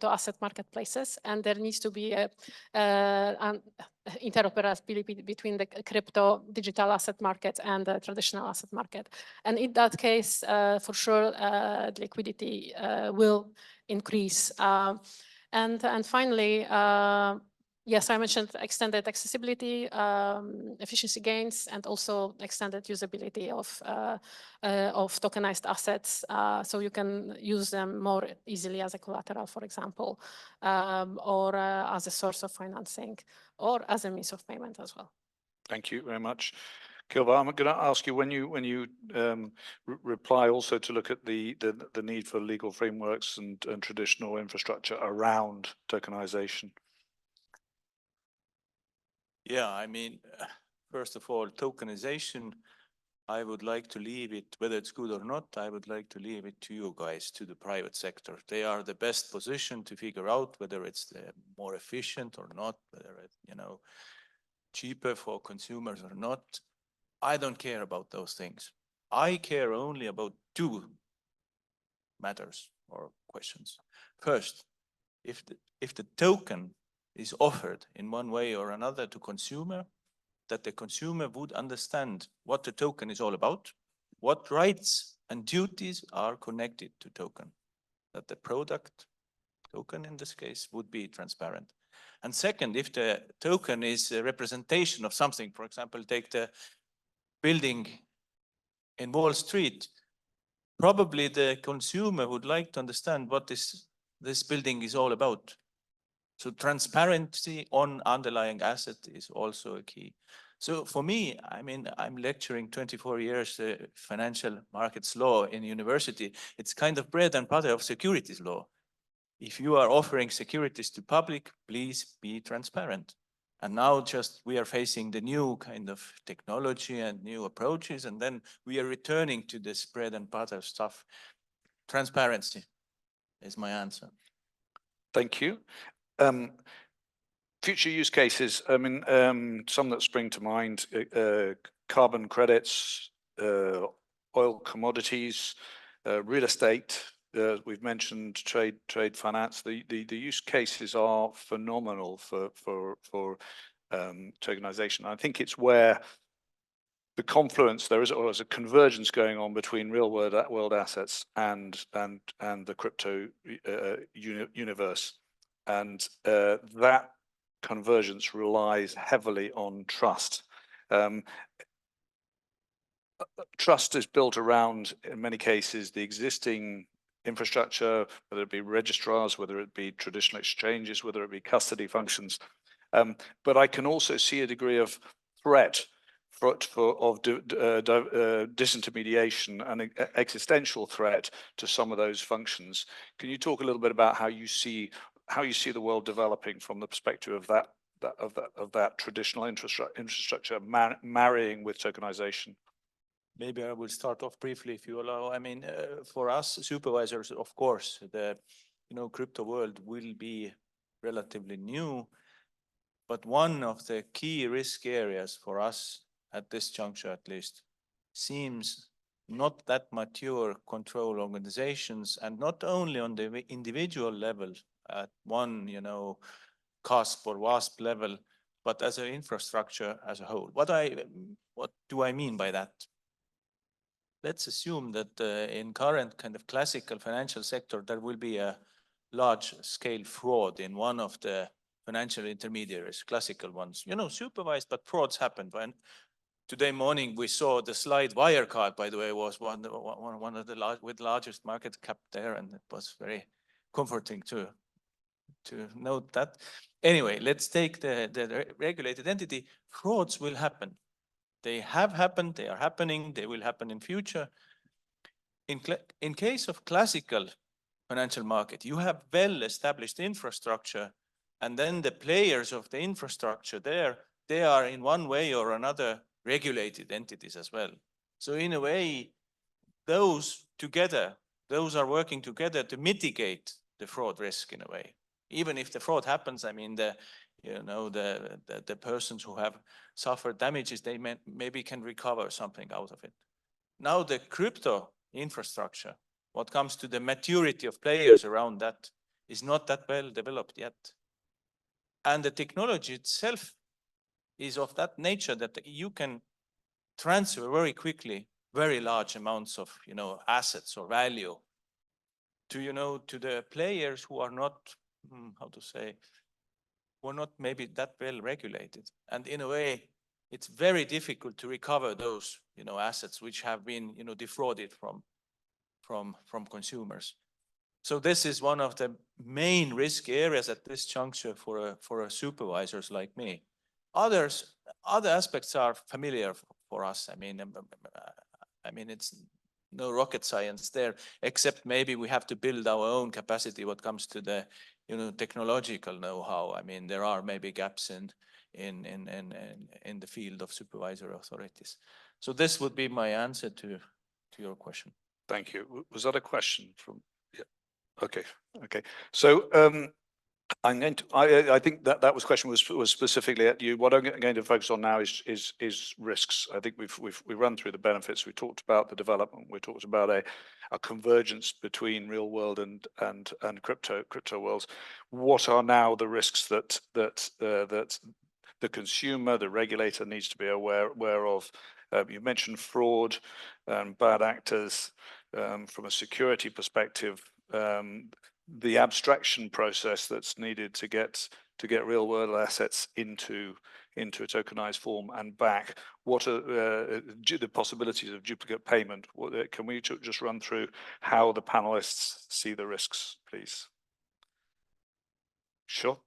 asset marketplaces, and there needs to be a interoperability between the crypto digital asset market and the traditional asset market. And in that case, for sure, liquidity will increase. And finally, yes, I mentioned extended accessibility, efficiency gains, and also extended usability of tokenized assets, so you can use them more easily as a collateral, for example, or as a source of financing, or as a means of payment as well. Thank you very much. Kilvar, I'm going to ask you when you reply also to look at the need for legal frameworks and traditional infrastructure around tokenization. Yeah, I mean, first of all, tokenization, I would like to leave it, whether it's good or not, I would like to leave it to you guys, to the private sector. They are the best position to figure out whether it's more efficient or not, whether it's, cheaper for consumers or not. I don't care about those things. I care only about two matters or questions. First, if the token is offered in one way or another to consumer, that the consumer would understand what the token is all about, what rights and duties are connected to token, that the product, token in this case, would be transparent. And second, if the token is a representation of something, for example, take the building in Wall Street, probably the consumer would like to understand what this building is all about. So transparency on underlying asset is also a key. So for me, I mean, I'm lecturing 24 years financial markets law in university. It's kind of bread and butter of securities law. If you are offering securities to public, please be transparent. And now just we are facing the new kind of technology and new approaches, and then we are returning to this bread and butter stuff. Transparency is my answer. Thank you. Future use cases, I mean, some that spring to mind, carbon credits, oil commodities, real estate, we've mentioned trade finance. The use cases are phenomenal for tokenization. I think it's where the confluence, there is a convergence going on between real world assets and the crypto universe. And that convergence relies heavily on trust. Trust is built around, in many cases, the existing infrastructure, whether it be registrars, whether it be traditional exchanges, whether it be custody functions. But I can also see a degree of threat of disintermediation and existential threat to some of those functions. Can you talk a little bit about how you see the world developing from the perspective of that traditional infrastructure marrying with tokenization? Maybe I will start off briefly, if you allow. I mean, for us supervisors, of course, the crypto world will be relatively new, but one of the key risk areas for us at this juncture, at least, seems not that mature control organizations, and not only on the individual level at one, CASP or WASP level, but as an infrastructure as a whole. What do I mean by that? Let's assume that in current kind of classical financial sector, there will be a large-scale fraud in one of the financial intermediaries, classical ones, supervised, but frauds happen. When today morning we saw the slide Wirecard, by the way, was one of the with largest market cap there, and it was very comforting to note that. Anyway, let's take the regulated entity. Frauds will happen. They have happened, they are happening, they will happen in future. In case of classical financial market, you have well-established infrastructure, and then the players of the infrastructure there, they are in one way or another regulated entities as well. So in a way, those are working together to mitigate the fraud risk in a way. Even if the fraud happens, I mean, the you know, the persons who have suffered damages, they maybe can recover something out of it. Now the crypto infrastructure, what comes to the maturity of players around that, is not that well developed yet. And the technology itself is of that nature that you can transfer very quickly very large amounts of, you know, assets or value to, you know, to the players who are not, how to say, who are not maybe that well regulated. And in a way, it's very difficult to recover those, you know, assets which have been, you know, defrauded from consumers. So this is one of the main risk areas at this juncture for supervisors like me. Other aspects are familiar for us. I mean, it's no rocket science there, except maybe we have to build our own capacity when it comes to the, you know, technological know-how. I mean, there are maybe gaps in the field of supervisory authorities. So this would be my answer to your question. Thank you. Was that a question from? Yeah. Okay. Okay. So I'm going to. I think that was question was specifically at you. What I'm going to focus on now is risks. I think we've run through the benefits. We talked about the development. We talked about a convergence between real world and crypto worlds. What are now the risks that the consumer, the regulator needs to be aware of? You mentioned fraud, bad actors. From a security perspective, the abstraction process that's needed to get real world assets into a tokenized form and back. What are the possibilities of duplicate payment? Can we just run through how the panelists see the risks, please? Sure.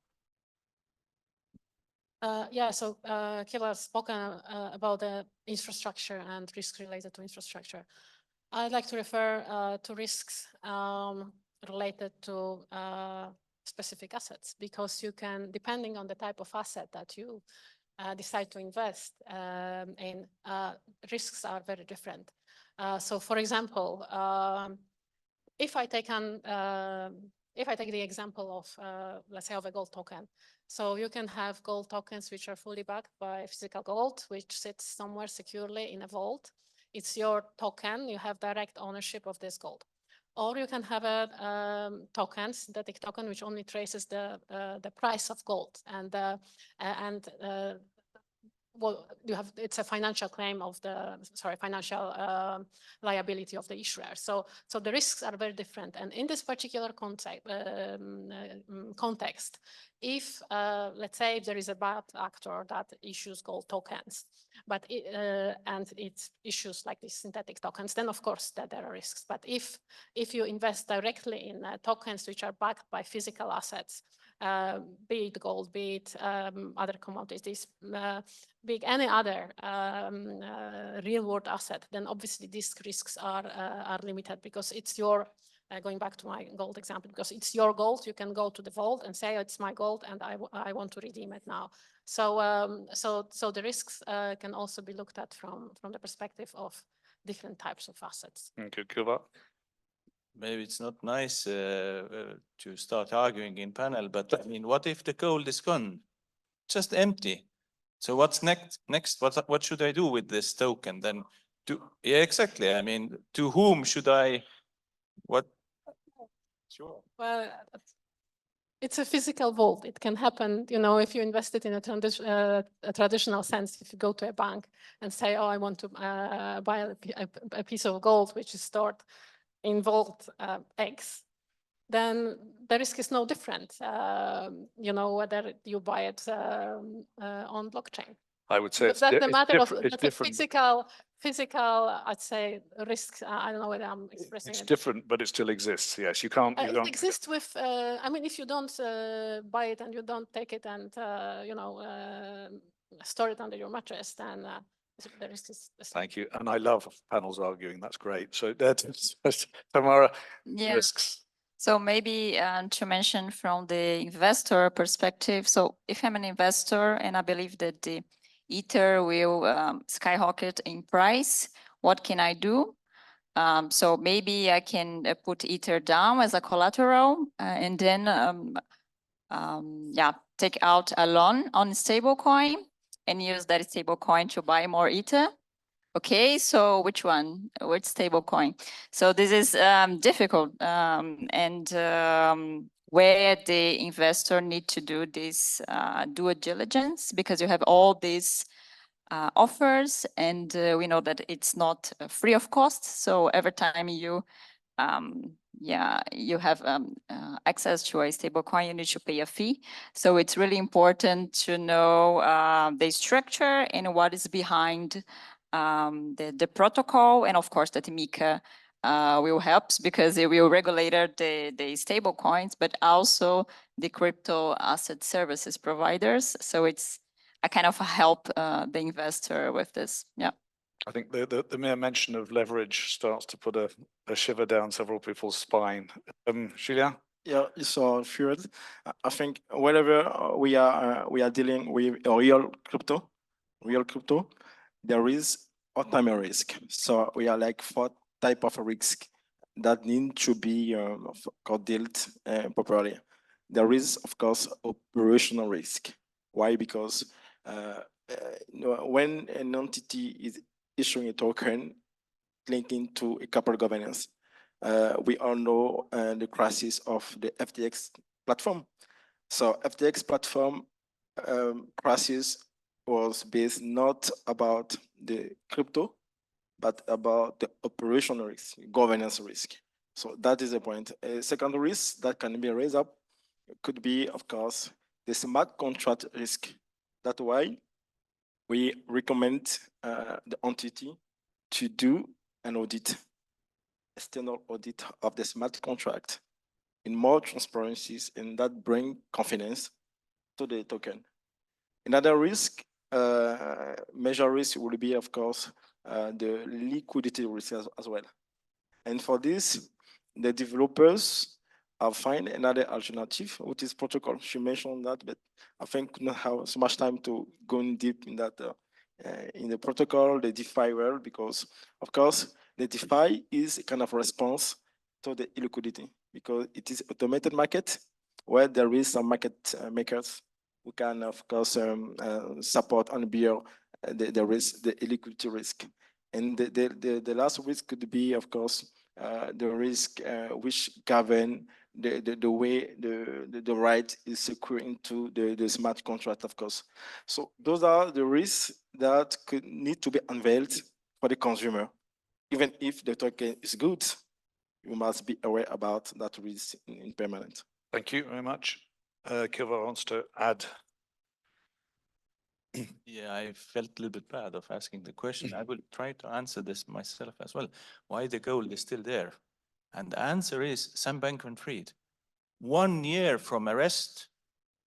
Yeah, so Kilvar spoken about the infrastructure and risk related to infrastructure. I'd like to refer to risks related to specific assets, because you can, depending on the type of asset that you decide to invest in, risks are very different. So, for example, if I take the example of, let's say, of a gold token. So you can have gold tokens which are fully backed by physical gold, which sits somewhere securely in a vault. It's your token, you have direct ownership of this gold. Or you can have a synthetic token, which only traces the price of gold, and well, it's a financial claim of financial liability of the issuer. So the risks are very different. And in this particular context, if let's say there is a bad actor that issues gold tokens, but it issues like these synthetic tokens, then of course that there are risks. But if you invest directly in tokens which are backed by physical assets, be it gold, be it other commodities, be it any other real world asset, then obviously these risks are limited, because it's your, going back to my gold example, because it's your gold, you can go to the vault and say, oh, it's my gold and I want to redeem it now. So so the risks can also be looked at from the perspective of different types of assets. Okay, Kilvar. Maybe it's not nice to start arguing in panel, but I mean, what if the gold is gone? Just empty. So what's next? What should I do with this token then? Yeah, exactly. I mean, to whom should I? What? Sure. Well, it's a physical vault. It can happen, you know, if you invest it in a traditional sense. If you go to a bank and say, oh, I want to buy a piece of gold which is stored in vault X, then the risk is no different, you know, whether you buy it on blockchain. I would say it's different. Physical, I'd say, risks. I don't know whether I'm expressing it. It's different, but it still exists. Yes, you can't. It exists with. I mean, if you don't buy it and you don't take it and you know, store it under your mattress, then the risk is. Thank you, and I love panels arguing. That's great. So that's Tamara. Yeah. Risks. So maybe to mention from the investor perspective. So if I'm an investor and I believe that the Ether will skyrocket in price, what can I do? So maybe I can put Ether down as a collateral, and then take out a loan on stablecoin and use that stablecoin to buy more Ether. Okay, so which one? Which stablecoin? So this is difficult, and where the investor need to do this due diligence, because you have all these offers, and we know that it's not free of cost. So every time you you have access to a stable coin, you need to pay a fee. So it's really important to know the structure and what is behind the protocol. And of course that MiCA will help, because it will regulate the stable coins, but also the crypto asset services providers. So it's a kind of help the investor with this. Yeah. I think the mere mention of leverage starts to put a shiver down several people's spine. Julien? Yeah, so first, I think whenever we are dealing with real crypto, there is all-time risk. So we are like 4 type of risk that need to be dealt properly. There is, of course, operational risk. Why? Because when an entity is issuing a token linking to a corporate governance, we all know the crisis of the FTX platform. So FTX platform crisis was based not about the crypto, but about the operational risk, governance risk. So that is the point. A second risk that can be raised up could be, of course, the smart contract risk. That's why we recommend the entity to do an audit, external audit of the smart contract in more transparencies, and that bring confidence to the token. Another risk, major risk will be, of course, the liquidity risk as well. And for this, the developers have find another alternative, which is protocol. She mentioned that, but I think we don't have so much time to go in deep in that, in the protocol, the DeFi world, because of course, the DeFi is a kind of response to the illiquidity, because it is automated market where there is some market makers who can, of course, support and bear the risk, the illiquidity risk. And the last risk could be, of course, the risk which govern the way the right is secured into the smart contract, of course. So those are the risks that could need to be unveiled for the consumer. Even if the token is good, you must be aware about that risk in permanent. Thank you very much. Kilvar wants to add. Yeah, I felt a little bit bad of asking the question. I will try to answer this myself as well. Why the gold is still there? And the answer is Sam Bankman-Fried. 1 year from arrest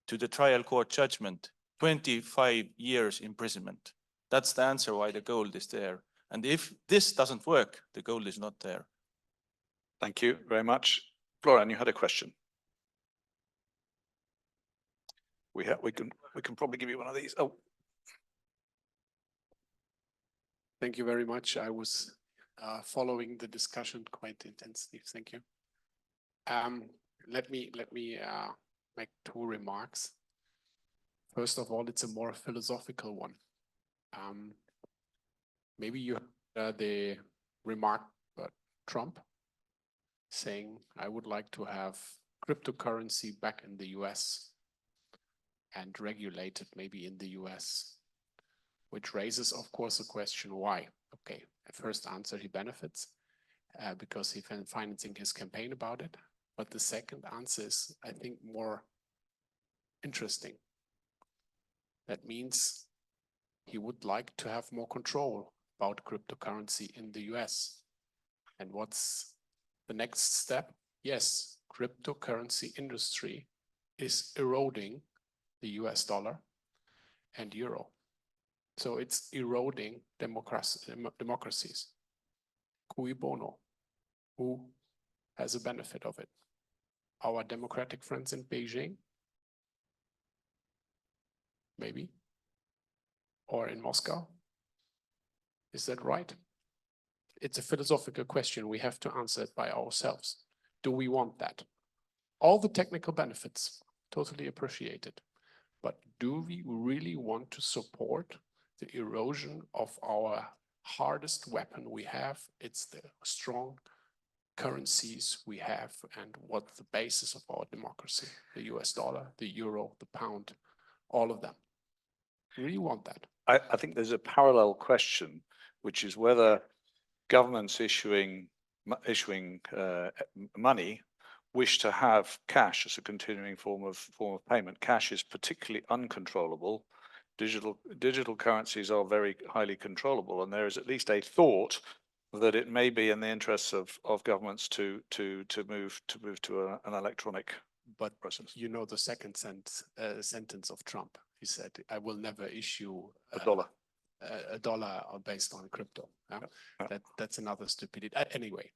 to the trial court judgment, 25 years imprisonment. That's the answer why the gold is there. And if this doesn't work, the gold is not there. Thank you very much. Florian, you had a question. We can probably give you one of these. Oh. Thank you very much. I was following the discussion quite intensely. Thank you. Let me make 2 remarks. First of all, it's a more philosophical one. Maybe you heard the remark about Trump saying, I would like to have cryptocurrency back in the US and regulated maybe in the US, which raises, of course, the question, why? Okay, first answer, he benefits because he's financing his campaign about it. But the second answer is, I think, more interesting. That means he would like to have more control about cryptocurrency in the US. And what's the next step? Yes, cryptocurrency industry is eroding the US dollar and euro. So it's eroding democracies. Cui bono? Who has a benefit of it? Our democratic friends in Beijing? Maybe. Or in Moscow? Is that right? It's a philosophical question. We have to answer it by ourselves. Do we want that? All the technical benefits totally appreciated. But do we really want to support the erosion of our hardest weapon we have? It's the strong currencies we have and what the basis of our democracy, the US dollar, the euro, the pound, all of them. Do you want that? I think there's a parallel question, which is whether governments issuing money wish to have cash as a continuing form of payment. Cash is particularly uncontrollable. Digital currencies are very highly controllable, and there is at least a thought that it may be in the interests of governments to move to an electronic process. You know the second sentence of Trump. He said, "I will never issue a dollar based on crypto." That's another stupidity. Anyway,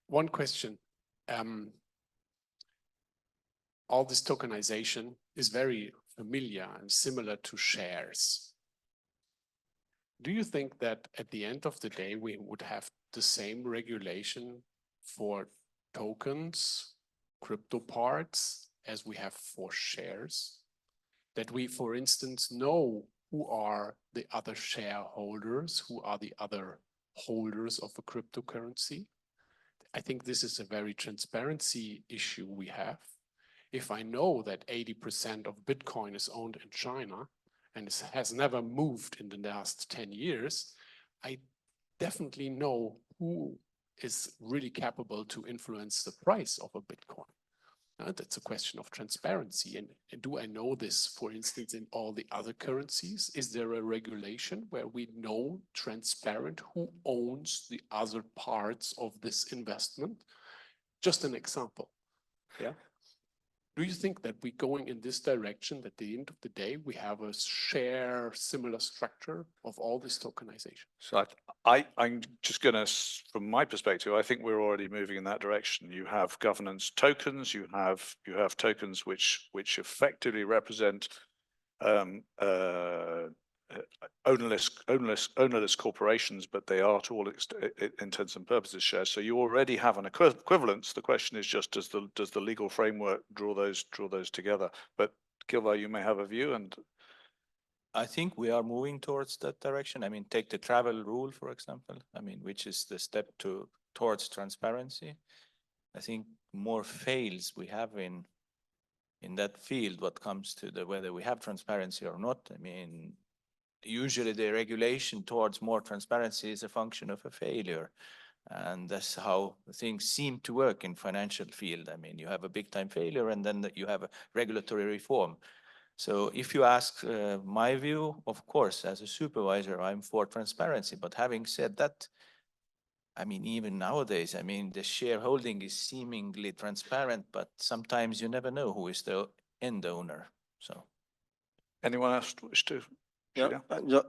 one question. All this tokenization is very familiar and similar to shares. Do you think that at the end of the day, we would have the same regulation for tokens, crypto parts, as we have for shares? That we, for instance, know who are the other shareholders, who are the other holders of a cryptocurrency? I think this is a very transparency issue we have. If I know that 80% of Bitcoin is owned in China and has never moved in the last 10 years, I definitely know who is really capable to influence the price of a Bitcoin. That's a question of transparency. And do I know this, for instance, in all the other currencies? Is there a regulation where we know transparent who owns the other parts of this investment? Just an example. Yeah. Do you think that we're going in this direction, that at the end of the day, we have a share similar structure of all this tokenization? So I'm just going to, from my perspective, I think we're already moving in that direction. You have governance tokens, you have tokens which effectively represent ownerless corporations, but they are to all intents and purposes shares. So you already have an equivalence. The question is just, does the legal framework draw those together? But Kilvar, you may have a view. And I think we are moving towards that direction. I mean, take the travel rule, for example, I mean, which is the step towards transparency. I think more fails we have in that field, what comes to whether we have transparency or not. I mean, usually the regulation towards more transparency is a function of a failure. And that's how things seem to work in financial field. I mean, you have a big time failure and then you have a regulatory reform. So if you ask my view, of course, as a supervisor, I'm for transparency. But having said that, I mean, even nowadays, I mean, the shareholding is seemingly transparent, but sometimes you never know who is the end owner. So, anyone else wish to? Yeah,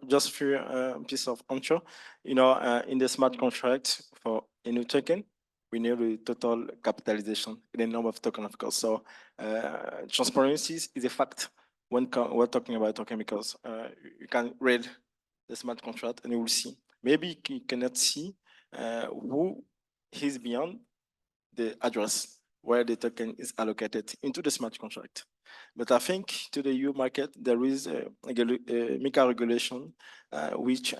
just for a piece of answer, in the smart contract for a new token, we know the total capitalization in the number of tokens, of course. So transparency is a fact when we're talking about token, because you can read the smart contract and you will see. Maybe you cannot see who is beyond the address where the token is allocated into the smart contract. But I think to the EU market, there is a MiCA regulation which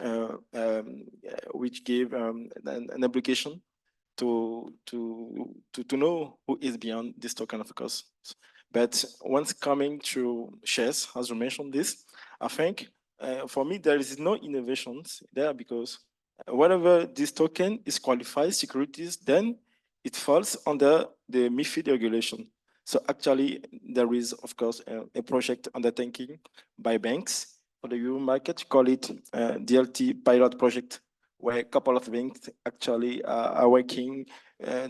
gave an obligation to know who is beyond this token, of course. But once coming to shares, as you mentioned this, I think for me, there is no innovations there, because whenever this token is qualified securities, then it falls under the MiFID regulation. So actually, there is, of course, a project undertaking by banks for the EU market, call it DLT pilot project, where a couple of banks actually are working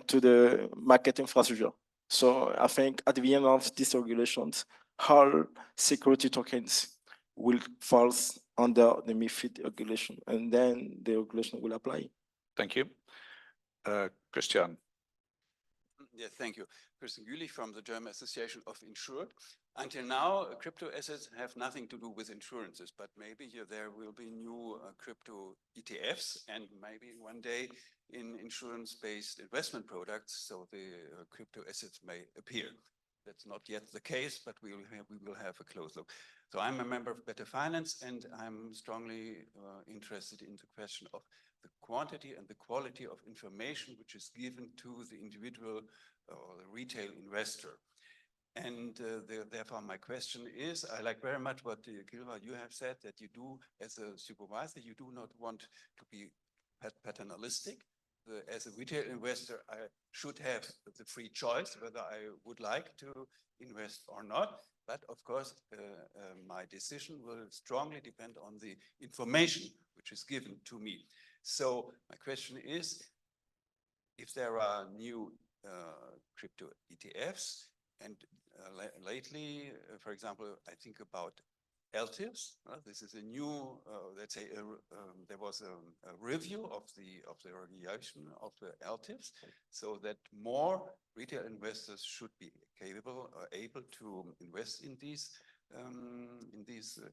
to the market infrastructure. So I think at the end of these regulations, all security tokens will fall under the MiFID regulation, and then the regulation will apply. Thank you. Christian. Yeah, thank you. Christian Gülich from the German Association of Insured. Until now, crypto assets have nothing to do with insurances, but maybe there will be new crypto ETFs, and maybe one day in insurance-based investment products, so the crypto assets may appear. That's not yet the case, but we will have a close look. So I'm a member of Better Finance, and I'm strongly interested in the question of the quantity and the quality of information which is given to the individual or the retail investor. And therefore, my question is, I like very much what Kilvar, you have said, that you do as a supervisor, you do not want to be paternalistic. As a retail investor, I should have the free choice whether I would like to invest or not. But of course, my decision will strongly depend on the information which is given to me. So my question is, if there are new crypto ETFs, and lately, for example, I think about LTIFs. This is a new, let's say, there was a review of the regulation of the LTIFs, so that more retail investors should be capable or able to invest in these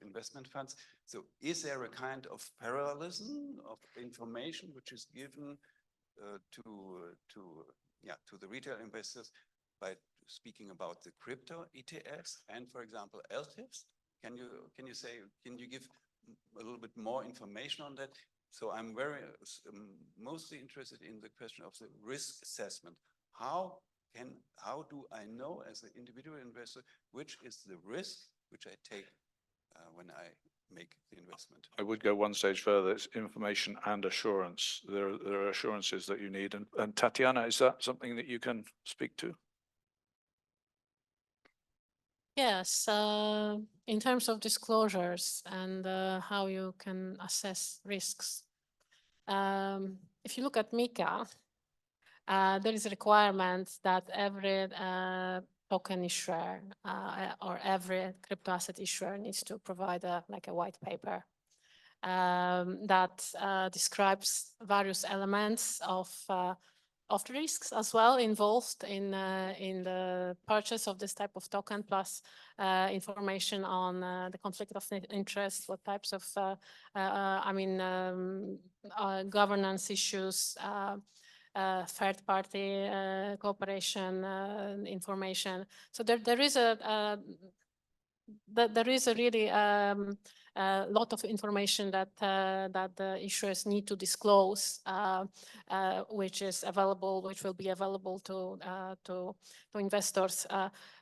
investment funds. So, is there a kind of parallelism of information which is given to the retail investors by speaking about the crypto ETFs and, for example, LTIFs? Can you give a little bit more information on that? So I'm very mostly interested in the question of the risk assessment. How do I know as an individual investor which is the risk which I take when I make the investment? I would go one stage further. It's information and assurance. There are assurances that you need. And Tatiana, is that something that you can speak to? Yes, in terms of disclosures and how you can assess risks. If you look at MiCA, there is a requirement that every token issuer or every crypto asset issuer needs to provide a white paper that describes various elements of the risks as well involved in the purchase of this type of token, plus information on the conflict of interest, what types of governance issues, third-party cooperation information. So there is a really lot of information that the issuers need to disclose, which will be available to investors.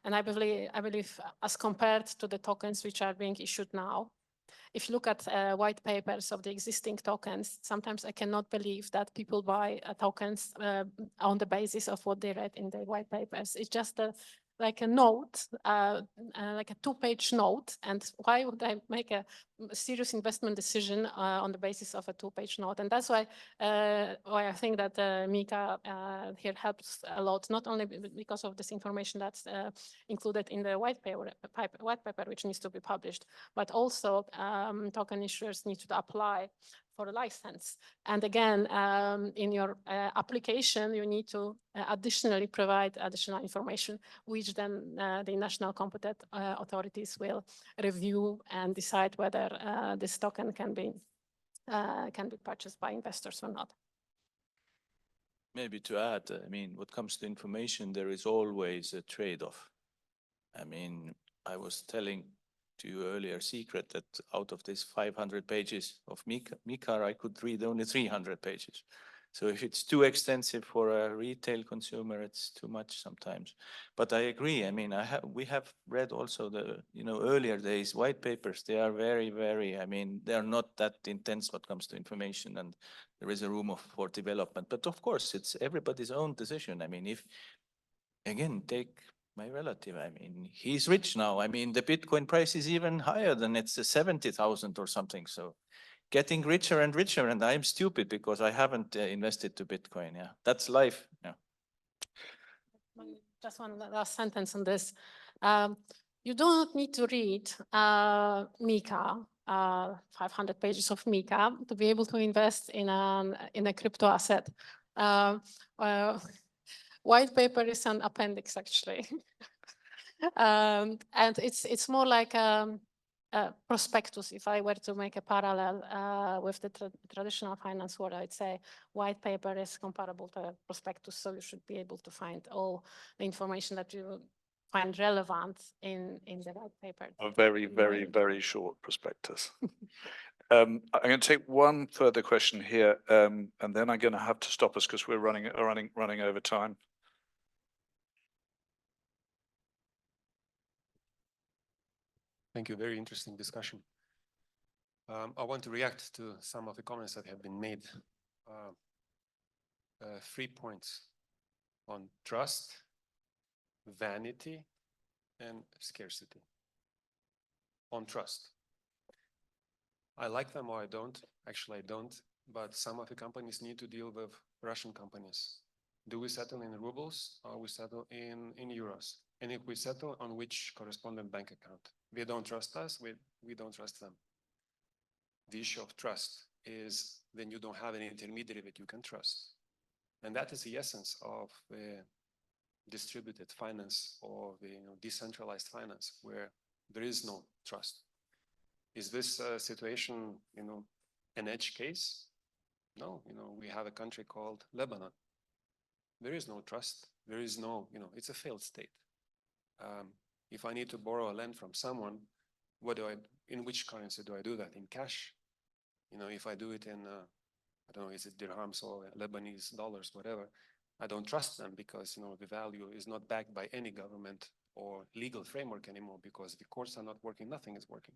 And I believe, as compared to the tokens which are being issued now, if you look at white papers of the existing tokens, sometimes I cannot believe that people buy tokens on the basis of what they read in the white papers. It's just like a note, like a 2-page note. And why would I make a serious investment decision on the basis of a 2-page note? And that's why I think that MiCA here helps a lot, not only because of this information that's included in the white paper, which needs to be published, but also token issuers need to apply for a license. And again, in your application, you need to additionally provide additional information, which then the national competent authorities will review and decide whether this token can be purchased by investors or not. Maybe to add, I mean, what comes to information, there is always a trade-off. I mean, I was telling to you earlier secret that out of this 500 pages of MiCA, I could read only 300 pages. So if it's too extensive for a retail consumer, it's too much sometimes. But I agree. I mean, we have read also the earlier days white papers. They are very, very. I mean, they are not that intense what comes to information, and there is a room for development. But of course, it's everybody's own decision. I mean, if again take my relative, I mean, he's rich now. I mean, the Bitcoin price is even higher than it's 70,000 or something. So getting richer and richer, and I'm stupid because I haven't invested to Bitcoin. Yeah, that's life. Yeah. Just one last sentence on this. You do not need to read MiCA, 500 pages of MiCA, to be able to invest in a crypto asset. White paper is an appendix, actually. And it's more like a prospectus. If I were to make a parallel with the traditional finance world, I'd say white paper is comparable to a prospectus, so you should be able to find all the information that you find relevant in the white paper. A very, very, very short prospectus. I'm going to take one further question here, and then I'm going to have to stop us because we're running over time. Thank you. Very interesting discussion. I want to react to some of the comments that have been made. 3 points on trust, vanity, and scarcity. On trust. I like them or I don't. Actually, I don't. But some of the companies need to deal with Russian companies. Do we settle in rubles or we settle in euros? And if we settle, on which correspondent bank account? They don't trust us, we don't trust them. The issue of trust is then you don't have an intermediary that you can trust. And that is the essence of the distributed finance or the decentralized finance, where there is no trust. Is this situation, an edge case? No, we have a country called Lebanon. There is no trust. There is no, it's a failed state. If I need to borrow a land from someone, in which currency do I do that? In cash? If I do it in, I don't know, is it dirhams or Lebanese dollars, whatever, I don't trust them because, the value is not backed by any government or legal framework anymore because the courts are not working, nothing is working.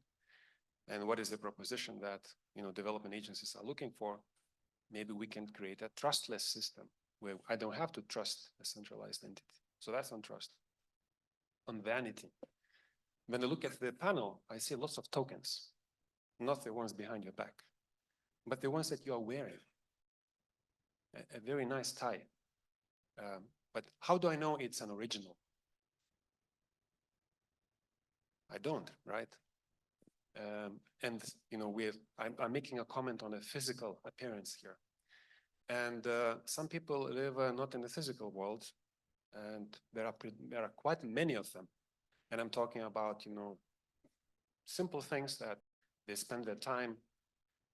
And what is the proposition that, development agencies are looking for? Maybe we can create a trustless system where I don't have to trust a centralized entity. So that's on trust. On vanity. When I look at the panel, I see lots of tokens, not the ones behind your back, but the ones that you are wearing. A very nice tie. But how do I know it's an original? I don't, right? And I'm making a comment on a physical appearance here. And some people live not in the physical world, and there are quite many of them. And I'm talking about, simple things that they spend their time.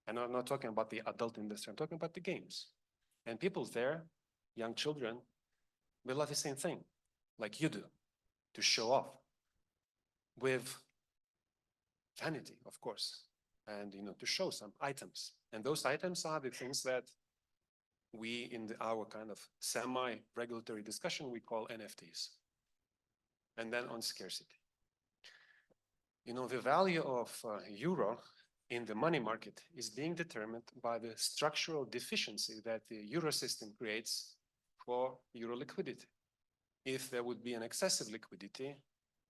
And I'm not talking about the adult industry, I'm talking about the games. And people there, young children, they love the same thing, like you do, to show off with vanity, of course, and to show some items. And those items are the things that we, in our kind of semi-regulatory discussion, we call NFTs. And then on scarcity. The value of euro in the money market is being determined by the structural deficiency that the euro system creates for euro liquidity. If there would be an excessive liquidity,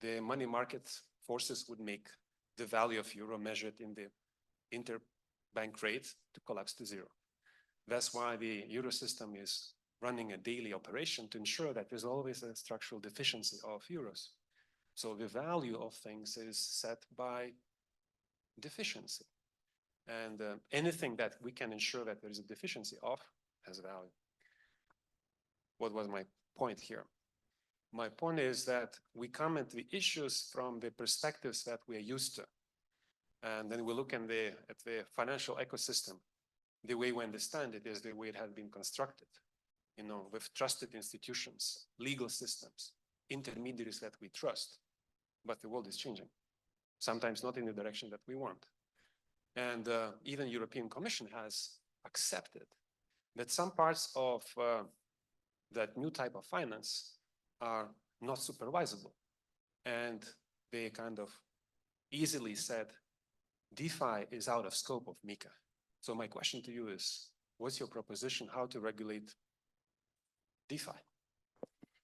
the money market forces would make the value of euro measured in the interbank rate to collapse to zero. That's why the euro system is running a daily operation to ensure that there's always a structural deficiency of euros. So the value of things is set by deficiency. And anything that we can ensure that there is a deficiency of has value. What was my point here? My point is that we come at the issues from the perspectives that we are used to. And then we look at the financial ecosystem. The way we understand it is the way it has been constructed, with trusted institutions, legal systems, intermediaries that we trust. But the world is changing, sometimes not in the direction that we want. And even European Commission has accepted that some parts of that new type of finance are not supervisable. And they kind of easily said, DeFi is out of scope of MiCA. So my question to you is, what's your proposition how to regulate DeFi?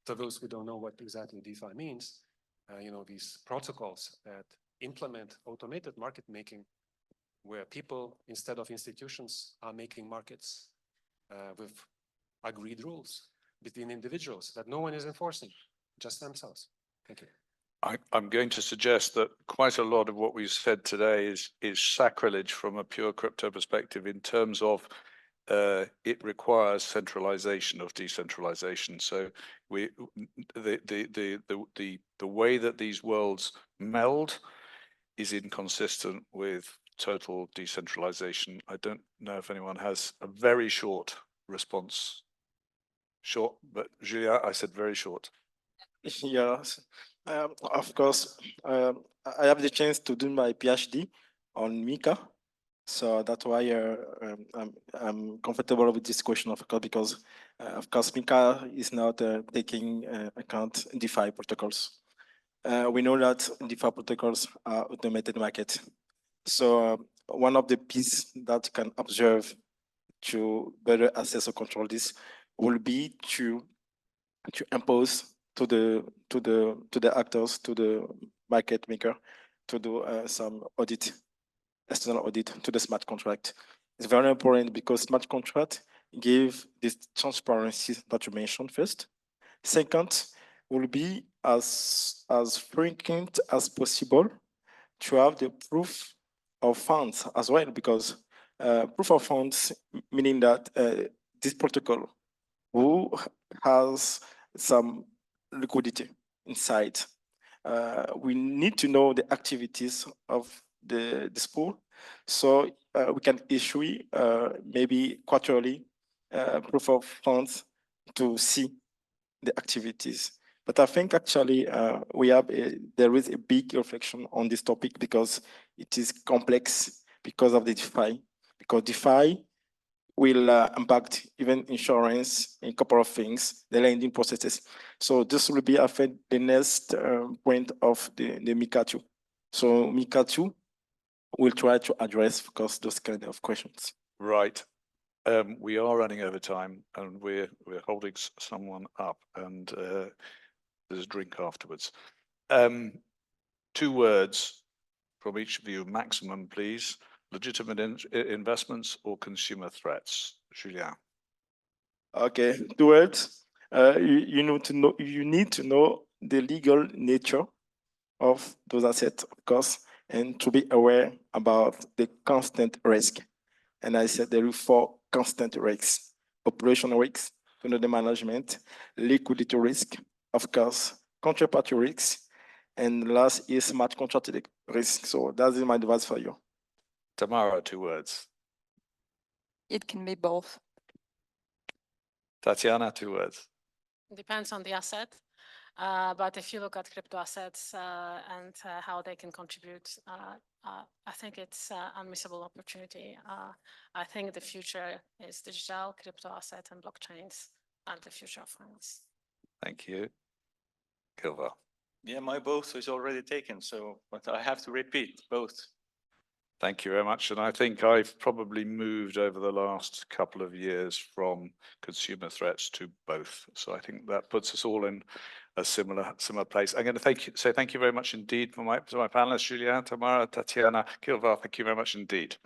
For those who don't know what exactly DeFi means, these protocols that implement automated market making, where people, instead of institutions, are making markets with agreed rules between individuals that no one is enforcing, just themselves. Thank you. I'm going to suggest that quite a lot of what we've said today is sacrilege from a pure crypto perspective in terms of it requires centralization of decentralization. So the way that these worlds meld is inconsistent with total decentralization. I don't know if anyone has a very short response. Short, but Julia, I said very short. Yes, Of course, I have the chance to do my PhD on MiCA. So that's why I'm comfortable with this question, of course, because of course MiCA is not taking account DeFi protocols. We know that DeFi protocols are automated market. So one of the pieces that you can observe to better assess or control this will be to impose to the actors, to the market maker, to do some audit, external audit to the smart contract. It's very important because smart contract give this transparency that you mentioned first. Second, will be as frequent as possible to have the proof of funds as well, because proof of funds meaning that this protocol who has some liquidity inside. We need to know the activities of this pool, so we can issue maybe quarterly proof of funds to see the activities. But I think actually there is a big reflection on this topic because it is complex because of the DeFi. Because DeFi will impact even insurance and a couple of things, the lending processes. So this will be, I think, the next point of the MiCA 2. So MiCA 2 will try to address, of course, those kind of questions. Right. We are running over time and we're holding someone up, and there's a drink afterwards. 2 words from each of you, maximum, please. Legitimate investments or consumer threats? Julien. Okay, 2 words. You need to know the legal nature of those assets, of course, and to be aware about the constant risk. And I said there are 4 constant risks: operational risks, to know the management, liquidity risk, of course, counterparty risks, and last is smart contract risk. So that is my advice for you. Tamara, 2 words. It can be both. Tatiana, 2 words. Depends on the asset. But if you look at crypto assets and how they can contribute, I think it's an unmissable opportunity. I think the future is digital, crypto asset and blockchains and the future of finance. Thank you. Kilvar. Yeah, my both is already taken, so but I have to repeat both. Thank you very much. And I think I've probably moved over the last couple of years from consumer threats to both. So I think that puts us all in a similar place. I'm going to say thank you very much indeed to my panelists, Julien, Tamara, Tatiana, Kilvar. Thank you very much indeed.